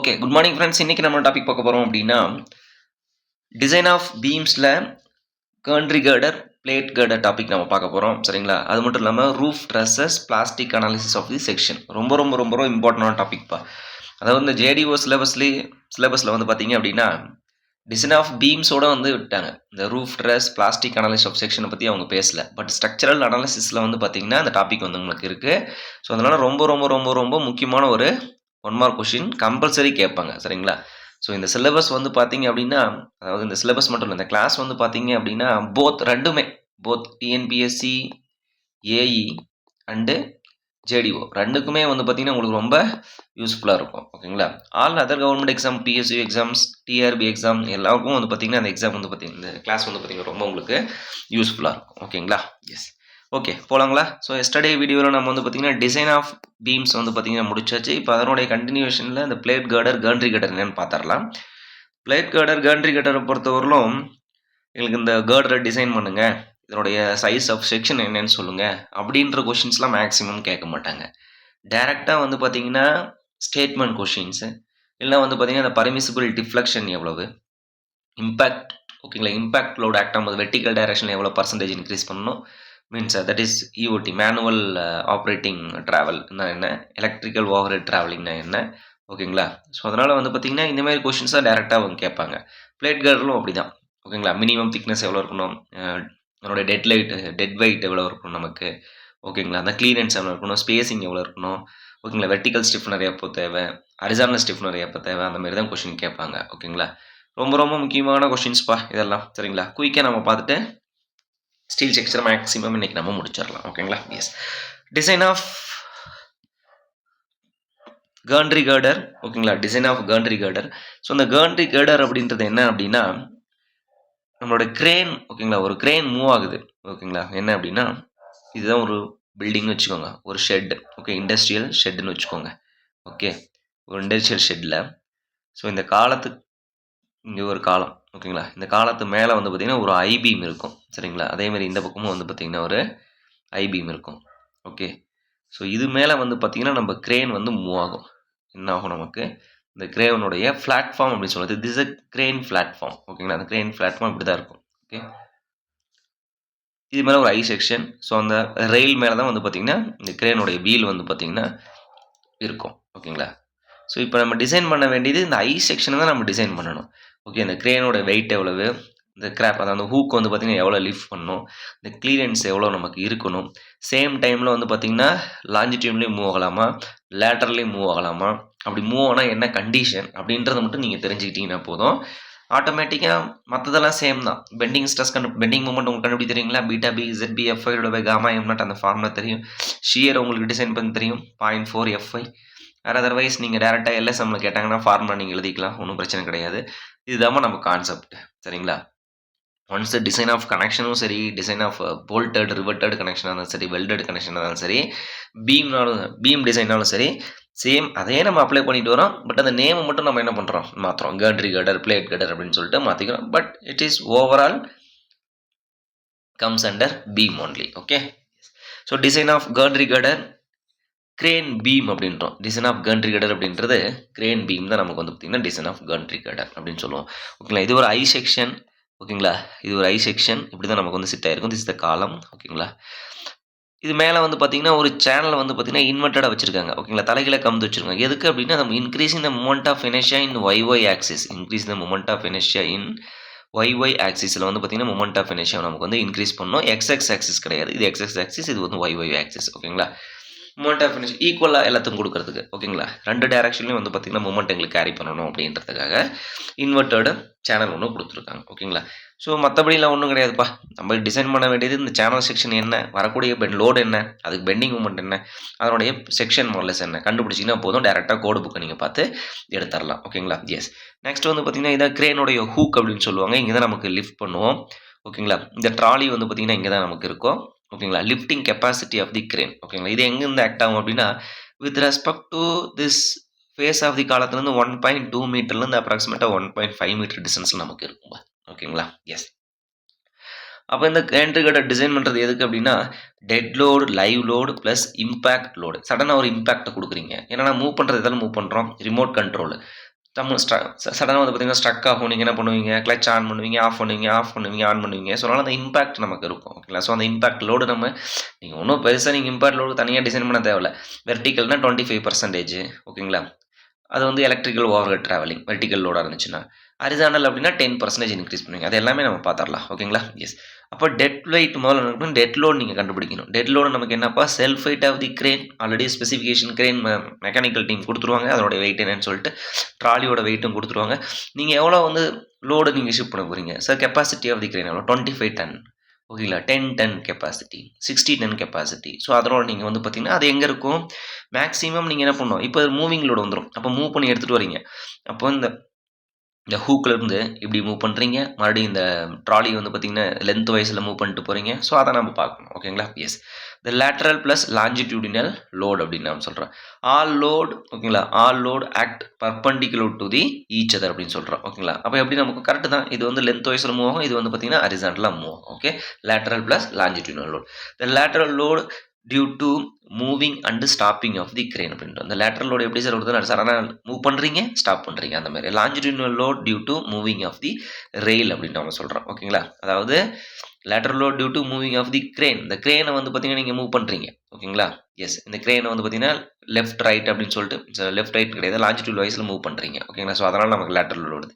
Okay. Good morning friends. இன்னைக்கு நம்ம topic பார்க்க போறோம் அப்படின்னா, டிசைன் ஆஃப் பீம்ஸ்ல gantry girder, plate girder topic நம்ம பார்க்க போறோம். சரிங்களா? அது மட்டும் இல்லாம roof trusses, plastic analysis of the section. ரொம்ப ரொம்ப ரொம்ப ரொம்ப இம்பார்ட்டன்டான டாபிக்ப்பா. அதாவது இந்த ஜேடிஓ சிலபஸ்ல வந்து பார்த்தீங்க அப்படின்னா, டிசைன் ஆஃப் பீம்ஸோட வந்து விட்டாங்க. இந்த roof truss, plastic analysis of செக்ஷனை பத்தி அவங்க பேசல. பட் ஸ்ட்ரக்சரல் அனாலிசிஸ்ல வந்து பார்த்தீங்கன்னா, அந்த டாபிக் வந்து உங்களுக்கு இருக்கு. ஸோ அதனால ரொம்ப ரொம்ப ரொம்ப ரொம்ப முக்கியமான ஒரு 1 மார்க் கொஸ்டின் கம்பல்சரி கேட்பாங்க. சரிங்களா? ஸோ இந்த சிலபஸ் வந்து பார்த்தீங்க அப்படின்னா, அதாவது இந்த சிலபஸ் மட்டும் இல்ல. இந்த கிளாஸ் வந்து பார்த்தீங்க அப்படின்னா, both TNPSC, AE and JDO 2க்குமே வந்து பார்த்தீங்கன்னா, உங்களுக்கு ரொம்ப யூஸ்ஃபுல்லா இருக்கும். ஓகேங்களா? All other government exam, PSU exams, TRB exam எல்லாருக்கும் வந்து பார்த்தீங்கன்னா, அந்த எக்ஸாம் வந்து பார்த்தீங்கன்னா, இந்த கிளாஸ் வந்து பார்த்தீங்கன்னா, ரொம்ப உங்களுக்கு யூஸ்ஃபுல்லா இருக்கும். ஓகேங்களா? எஸ். ஓகே. போலாங்களா? ஸோ எஸ்டர்டே வீடியோல நம்ம வந்து பார்த்தீங்கன்னா, டிசைன் ஆஃப் பீம்ஸ் வந்து பார்த்தீங்கன்னா முடிச்சாச்சு. இப்போ அதனுடைய கன்டினியூஷன்ல இந்த பிளேட் கர்டர், கர்ன்ட்ரி கர்டர் என்னன்னு பார்த்துரலாம். பிளேட் கர்டர், கர்ன்ட்ரி கர்டரை பொறுத்தவரையிலும் எங்களுக்கு இந்த கர்டரை டிசைன் பண்ணுங்க, இதனுடைய சைஸ் ஆஃப் செக்ஷன் என்னன்னு சொல்லுங்க அப்படின்ற கொஷின்ஸ்லாம் மேக்ஸிமம் கேட்க மாட்டாங்க. டைரக்டா வந்து பார்த்தீங்கன்னா, ஸ்டேட்மெண்ட் கொஷின்ஸ் இல்ல வந்து பார்த்தீங்கன்னா, அந்த பர்மிசிபிள் டிஃப்ளெக்ஷன் எவ்வளவு? இம்பாக்ட் ஓகேங்களா? இம்பாக்ட் லோட் ஆக்ட் ஆகும்போது வெர்டிகல் டைரக்ஷன்ல எவ்வளோ பெர்சன்டேஜ் இன்க்ரீஸ் பண்ணணும்? Means that is EOT manual operating டிராவல்னா என்ன? எலக்ட்ரிக்கல் ஓவர்ஹெட் டிராவலிங்னா என்ன? ஓகேங்களா? ஸோ அதனால வந்து பார்த்தீங்கன்னா, இந்த மாதிரி கொஷின்ஸ் தான் டைரக்டா அவங்க கேட்பாங்க. பிளேட் கர்டரும் அப்படிதான். ஓகேங்களா? மினிமம் திக்னஸ் எவ்வளோ இருக்கணும்? அதனுடைய டெட் வெயிட் எவ்வளோ இருக்கணும் நமக்கு? ஓகேங்களா? அந்த கிளியரன்ஸ் எவ்வளோ இருக்கணும்? ஸ்பேசிங் எவ்வளோ இருக்கணும்? ஓகேங்களா? வெர்டிகல் ஸ்டிஃப்னர் எப்போ தேவை? ஹரிசாண்டல் ஸ்டிஃப்னர் எப்போ தேவை? அந்த மாதிரி தான் கொஷின் கேட்பாங்க. ஓகேங்களா? ரொம்ப ரொம்ப முக்கியமான கொஷின்ஸ்ப்பா இதெல்லாம். சரிங்களா? குயிக்கா நம்ம பார்த்துட்டு ஸ்டீல் செக்ஷன் மேக்ஸிமம் இன்னைக்கு நம்ம முடிச்சிடலாம். ஓகேங்களா? Yes. Design of gantry girder. ஓகேங்களா? Design of gantry girder. So இந்த கர்ன்ட்ரி கர்டர் அப்படின்றது என்ன அப்படின்னா, நம்மளோட கிரேன். ஓகேங்களா? ஒரு கிரேன் மூவ் ஆகுது. ஓகேங்களா? என்ன அப்படின்னா, இதுதான் ஒரு பில்டிங்னு வச்சுக்கோங்க. ஒரு ஷெட். ஓகே. இண்டஸ்ட்ரியல் ஷெட்னு வச்சுக்கோங்க. ஓகே. ஒரு இண்டஸ்ட்ரியல் ஷெட்ல ஸோ இந்த காலத்துக்கு இங்கே ஒரு காலம். ஓகேங்களா? இந்த காலத்து மேலே வந்து பார்த்தீங்கன்னா, ஒரு ஐ பீம் இருக்கும். சரிங்களா? அதேமாரி இந்த பக்கமும் வந்து பார்த்தீங்கன்னா, ஒரு ஐ பீம் இருக்கும். ஓகே. ஸோ இது மேலே வந்து பார்த்தீங்கன்னா, நம்ம கிரேன் வந்து மூவ் ஆகும். என்ன ஆகும் நமக்கு? இந்த கிரேனுடைய பிளாட்ஃபார்ம் அப்படின்னு சொல்லுது. This is a crane platform. ஓகேங்களா? அந்த கிரேன் பிளாட்ஃபார்ம் இப்படி தான் இருக்கும். ஓகே. இது மேலே ஒரு ஐ செக்ஷன். ஸோ அந்த ரெயில் மேலே தான் வந்து பார்த்தீங்கன்னா, இந்த கிரேனுடைய வீல் வந்து பார்த்தீங்கன்னா இருக்கும். ஓகேங்களா? ஸோ இப்போ நம்ம டிசைன் பண்ண வேண்டியது இந்த ஐ செக்ஷனை தான் நம்ம டிசைன் பண்ணணும். ஓகே. இந்த கிரேனோட வெயிட் எவ்வளவு? இந்த கிராப் அதாவது அந்த ஹூக் வந்து பார்த்தீங்கன்னா, எவ்வளோ லிஃப்ட் பண்ணணும்? இந்த கிளியரன்ஸ் எவ்வளோ நமக்கு இருக்கணும்? சேம் டைமில் வந்து பார்த்தீங்கன்னா, லாஞ்சிட்யூட்லேயும் மூவ் ஆகலாமா? லேட்டரலையும் மூவ் ஆகலாமா? அப்படி மூவ் ஆனால் என்ன கண்டிஷன்? அப்படின்றத மட்டும் நீங்கள் தெரிஞ்சுக்கிட்டீங்கன்னா போதும். ஆட்டோமேட்டிக்காக மற்றதெல்லாம் சேம் தான். பெண்டிங் மூமெண்ட் உங்களுக்கு கண்டுபிடி தெரியுங்களா? Beta b, ZB, FI gamma m அந்த ஃபார்முலா தெரியும். ஷியர் உங்களுக்கு டிசைன் பண்ண தெரியும். 0.4 FI. வேறு அதர்வைஸ் நீங்கள் டேரெக்டாக எல்எஸ்எம்மில் கேட்டாங்கன்னா ஃபார்முலா நீங்கள் எழுதிக்கலாம். ஒன்றும் பிரச்சனை கிடையாது. இதுதான் நம்ம கான்செப்ட். சரிங்களா? ஒன்ஸ் டிசைன் ஆஃப் கனெக்ஷனும் சரி, டிசைன் ஆஃப் போல்டட், ரிவர்டட் கனெக்ஷனாக இருந்தாலும் சரி, வெல்டட் கனெக்ஷனாக இருந்தாலும் சரி, பீம் டிசைனாலும் சரி, சேம் அதே நம்ம அப்ளை பண்ணிட்டு வரோம். பட் அந்த நேமை மட்டும் நம்ம என்ன பண்ணுறோம்? மாற்றுறோம். கர்ன்ட்ரி கர்டர், பிளேட் கர்டர் அப்படின்னு சொல்லிட்டு மாற்றிக்கிறோம். But it is overall comes under beam only. Okay. So design of gantry girder, crane beam அப்படின்றோம். டிசைன் ஆஃப் கர்ன்ட்ரி கர்டர் அப்படின்றது கிரேன் பீம் தான் நமக்கு வந்து பார்த்தீங்கன்னா டிசைன் ஆஃப் கர்ன்ட்ரி கர்டர் அப்படின்னு சொல்லுவோம். ஓகேங்களா? இது ஒரு ஐ செக்ஷன். ஓகேங்களா? இது ஒரு ஐ செக்ஷன். இப்படி தான் நமக்கு வந்து சிட் ஆயிருக்கும். திஸ் இஸ் த காலம். ஓகேங்களா? இது மேலே வந்து பார்த்தீங்கன்னா, ஒரு சேனலை வந்து பார்த்தீங்கன்னா, இன்வெர்ட்டடா வச்சிருக்காங்க. ஓகேங்களா? தலைகீழ கமுத்து வச்சிருக்காங்க. எதுக்கு அப்படின்னா, நம்ம increasing the moment of inertia in YY axis. Increase the moment of inertia in YY ஆக்சிஸில் வந்து பார்த்தீங்கன்னா, மொமெண்ட் ஆஃப் இனர்ஷியா நமக்கு வந்து இன்க்ரீஸ் பண்ணணும். XX ஆக்சிஸ் கிடையாது. இது XX ஆக்சிஸ். இது வந்து YY ஆக்சிஸ். ஓகேங்களா? மொமெண்ட் ஆஃப் இனர்ஷியா ஈக்குவலாக எல்லாத்துக்கும் கொடுக்கறதுக்கு. ஓகேங்களா? 2 டைரக்ஷன்லையும் வந்து பார்த்தீங்கன்னா, மொமெண்ட் எங்களுக்கு கேரி பண்ணணும் அப்படின்றதுக்காக இன்வெர்ட்டட் சேனல் ஒன்று கொடுத்துருக்காங்க. ஓகேங்களா? ஸோ மற்றபடிலாம் ஒன்றும் கிடையாதுப்பா. நம்ம டிசைன் பண்ண வேண்டியது இந்த சேனல் செக்ஷன் என்ன? வரக்கூடிய லோடு என்ன? அதுக்கு பெண்டிங் மூமெண்ட் என்ன? அதனுடைய செக்ஷன் மாடல்ஸ் என்ன? கண்டுபிடிச்சிங்கன்னா போதும். டேரெக்டாக கோடு புக்கை நீங்கள் பார்த்து எடுத்துடலாம். ஓகேங்களா? எஸ். நெக்ஸ்ட் வந்து பார்த்தீங்கன்னா, இதான் கிரேனுடைய ஹூக் அப்படின்னு சொல்லுவாங்க. இங்கே தான் நமக்கு லிஃப்ட் பண்ணுவோம். ஓகேங்களா? இந்த ட்ராலி வந்து பார்த்தீங்கன்னா, இங்கே தான் நமக்கு இருக்கும். ஓகேங்களா? Lifting capacity of the crane. ஓகேங்களா? இது எங்கேருந்து ஆக்ட் ஆகும் அப்படின்னா, with respect to this face of the காலத்துலேருந்து 1.2 மீட்டர்லேருந்து அப்ராக்சிமேட்டாக 1.5 மீட்டர் டிஸ்டன்ஸில் நமக்கு இருக்கும்பா. ஓகேங்களா? எஸ். அப்போ இந்த கர்ன்ட்ரி கர்டர் டிசைன் பண்ணுறது எதுக்கு அப்படின்னா, dead load, live load plus impact load. சடனாக ஒரு இம்பாக்டை கொடுக்குறீங்க. ஏன்னா மூவ் பண்ணுறது எதாலும் மூவ் பண்ணுறோம். Remote control. சடனாக வந்து பார்த்தீங்கன்னா ஸ்ட்ரக் ஆகும். நீங்கள் என்ன பண்ணுவீங்க, கிளச் ஆன் பண்ணுவீங்க, ஆஃப் பண்ணுவீங்க, ஆன் பண்ணுவீங்க. ஸோ அதனால அந்த இம்பாக்ட் நமக்கு இருக்கும். ஓகேங்களா? ஸோ அந்த இம்பாக்ட் லோடு நீங்கள் ஒன்றும் பெருசாக நீங்கள் இம்பாக்ட் லோடு தனியாக டிசைன் பண்ண தேவையில்ல. வெர்டிக்கல்னா 25% ஓகேங்களா? அது வந்து எலக்ட்ரிக்கல் ஓவர் ட்ராவலிங் வெர்டிக்கல் லோடாக இருந்துச்சுன்னா, ஹரிசாண்டல் அப்படின்னா 10% இன்க்ரீஸ் பண்ணுவீங்க. அது எல்லாமே நம்ம பார்த்துரலாம். ஓகேங்களா? எஸ். அப்போ டெட் வெயிட் முதல்ல என்ன டெட் லோட் நீங்கள் கண்டுபிடிக்கணும். டெட் லோடு நமக்கு என்னப்பா, self weight of the crane. Already specification crane mechanical team கொடுத்துருவாங்க. அதோட வெயிட் என்னன்னு சொல்லிட்டு ட்ராலியோட வெயிட்டும் கொடுத்துருவாங்க. நீங்கள் எவ்வளோ வந்து லோடு நீங்கள் ஷிஃப்ட் பண்ண போகிறீங்க sir? Capacity of the crane எவ்வளோ? 25 டன். ஓகேங்களா? 10 ton capacity, 60 ton capacity. So அதனோட நீங்கள் வந்து பார்த்தீங்கன்னா அது எங்கே இருக்கும், மேக்ஸிமம் நீங்கள் என்ன பண்ணணும், இப்போ மூவிங் லோடு வந்துடும். அப்போ மூவ் பண்ணி எடுத்துகிட்டு வரீங்க. அப்போ இந்த ஹூக்லேருந்து இப்படி மூவ் பண்ணுறீங்க, மறுபடியும் இந்த ட்ராலி வந்து பார்த்தீங்கன்னா லென்த் வைஸில் மூவ் பண்ணிட்டு போகிறீங்க. ஸோ அதை நம்ம பார்க்கணும். ஓகேங்களா? Yes. The lateral plus longitudinal load அப்படின்னு நான் சொல்கிறேன். ஆல் லோட், ஓகேங்களா, all load act perpendicular to the each other அப்படின்னு சொல்கிறோம். ஓகேங்களா? அப்போ எப்படி நமக்கு கரெக்டு தான். இது வந்து லென்த் வைஸில் மூவ் ஆகும், இது வந்து பார்த்தீங்கன்னா ஹரிசாண்டலாக மூவ் ஆகும். Okay, lateral plus longitudinal load. The lateral load due to moving and stopping of the crane அப்படின்ட்டு. அந்த லேட்ரல் லோடு எப்படி சார் வருது, சடனாக மூவ் பண்ணுறீங்க, ஸ்டாப் பண்ணுறீங்க, அந்த மாதிரி. Longitudinal load due to moving of the rail அப்படின்னு நம்ம சொல்கிறோம். ஓகேங்களா? அதாவது lateral load due to moving of the crane. இந்த கிரேனை வந்து பார்த்தீங்கன்னா நீங்கள் மூவ் பண்ணுறீங்க. ஓகேங்களா? எஸ். இந்த கிரேனை வந்து பார்த்தீங்கன்னா லெஃப்ட் ரைட் அப்படின்னு சொல்லிட்டு, லெஃப்ட் ரைட் கிடையாது, லாஞ்சிடியூட் வைஸில் மூவ் பண்ணுறீங்க. ஓகேங்களா? ஸோ அதனால் நமக்கு லேட்ரல் லோடு வருது.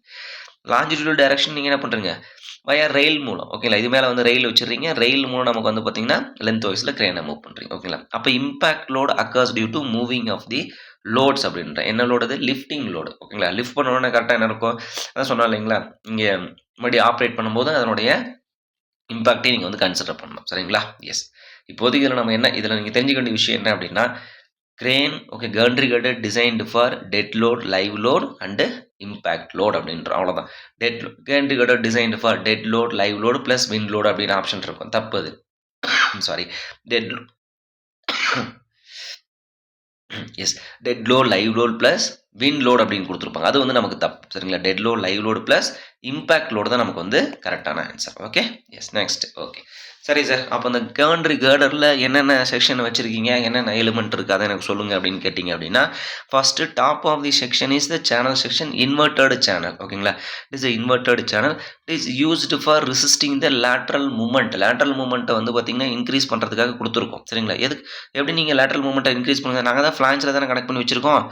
லாஞ்சிடியூட் டைரக்ஷன் நீங்கள் என்ன பண்ணுறீங்க, வயா ரெயில் மூலம். ஓகேங்களா? இது மேலே வந்து ரெயில் வச்சுருங்க. ரெயில் மூலம் நமக்கு வந்து பார்த்தீங்கன்னா லென்த் வைஸில் கிரேனை மூவ் பண்ணுறீங்க. ஓகேங்களா? அப்போ impact load occurs due to moving of the loads அப்படின்ற என்ன லோடு, அது லிஃப்டிங் லோடு. ஓகேங்களா? லிஃப்ட் பண்ணோன்னா கரெக்டாக என்ன இருக்கும், அதான் சொன்னா இல்லைங்களா, இங்கே மறுபடியும் ஆப்ரேட் பண்ணும்போது அதனுடைய இம்பாக்டையும் நீங்கள் வந்து கன்சிடர் பண்ணணும். சரிங்களா? எஸ். இப்போதைக்கு இதில் நம்ம இதில் நீங்கள் தெரிஞ்சுக்க வேண்டிய விஷயம் என்ன அப்படின்னா, crane, okay, gantry girder designed for dead load, live load and impact load அப்படின்ற அவ்வளோதான். Gantry girder designed for dead load, live load plus wind load அப்படின்னு ஆப்ஷன் இருக்கும். தப்பு அது. Sorry, dead yes, dead load, live load plus wind load அப்படின்னு கொடுத்துருப்பாங்க. அது வந்து நமக்கு தப்பு. சரிங்களா? Dead load, live load plus impact load தான் நமக்கு வந்து கரெக்டான answer. Okay, yes. Next. Okay, சரி சார். அப்போ அந்த கர்னரி கேர்டரில் என்னென்ன செக்ஷன் வச்சுருக்கீங்க, என்னென்ன எலிமெண்ட் இருக்குது, அதை எனக்கு சொல்லுங்கள் அப்படின்னு கேட்டிங்க அப்படின்னா, first top of the section is the channel section, inverted channel. ஓகேங்களா? It is inverted channel. It is used for resisting the lateral moment. Lateral மூமெண்ட்டை வந்து பார்த்தீங்கன்னா இன்க்ரீஸ் பண்ணுறதுக்காக கொடுத்துருக்கோம். சரிங்களா? எதுக்கு, எப்படி நீங்கள் லேட்ரல் மூமெண்ட்டை இன்க்ரீஸ் பண்ணுங்கள், நாங்கள் தான் ஃப்ளான்ச்சில் தானே கனெக்ட் பண்ணி வச்சுருக்கோம்.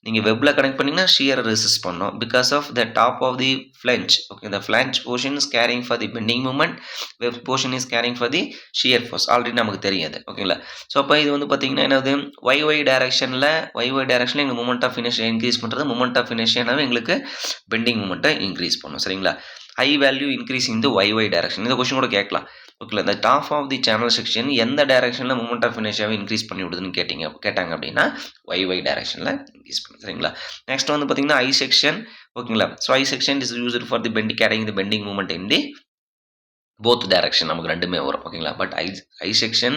நீங்கள் வெப்பில் கனெக்ட் பண்ணிங்கன்னா ஷியரை ரெசிஸ்ட் பண்ணோம். Because of the top of the flange. Okay, the flange portion is carrying for the bending moment, web portion is carrying for the shear force. Already நமக்கு தெரியாது. ஓகேங்களா? ஸோ அப்போ இது வந்து பார்த்தீங்கன்னா என்னது, ஒய் டைரக்ஷனில் எங்கள் மூமெண்ட் ஆஃப் இனர்ஷியா இன்க்ரீஸ் பண்ணுறது, மூமெண்ட் ஆஃப் இனர்ஷியானாவே எங்களுக்கு பெண்டிங் மூமெண்ட்டை இன்க்ரீஸ் பண்ணும். சரிங்களா? High value increase in the Y direction. இந்த கொஸ்டின் கூட கேட்கலாம். ஓகேங்களா? இந்த top of the channel section எந்த டைரக்ஷனில் மூமெண்ட் ஆஃப் இனர்ஷியாவை இன்க்ரீஸ் பண்ணி விடுதுன்னு கேட்டாங்க அப்படின்னா ஒய் டைரக்ஷனில் இன்க்ரீஸ் பண்ணும். சரிங்களா? நெக்ஸ்ட் வந்து பார்த்தீங்கன்னா ஐ செக்ஷன். ஓகேங்களா? So I section is used for the carrying the bending moment in the both direction. நமக்கு ரெண்டுமே வரும். ஓகேங்களா? But I section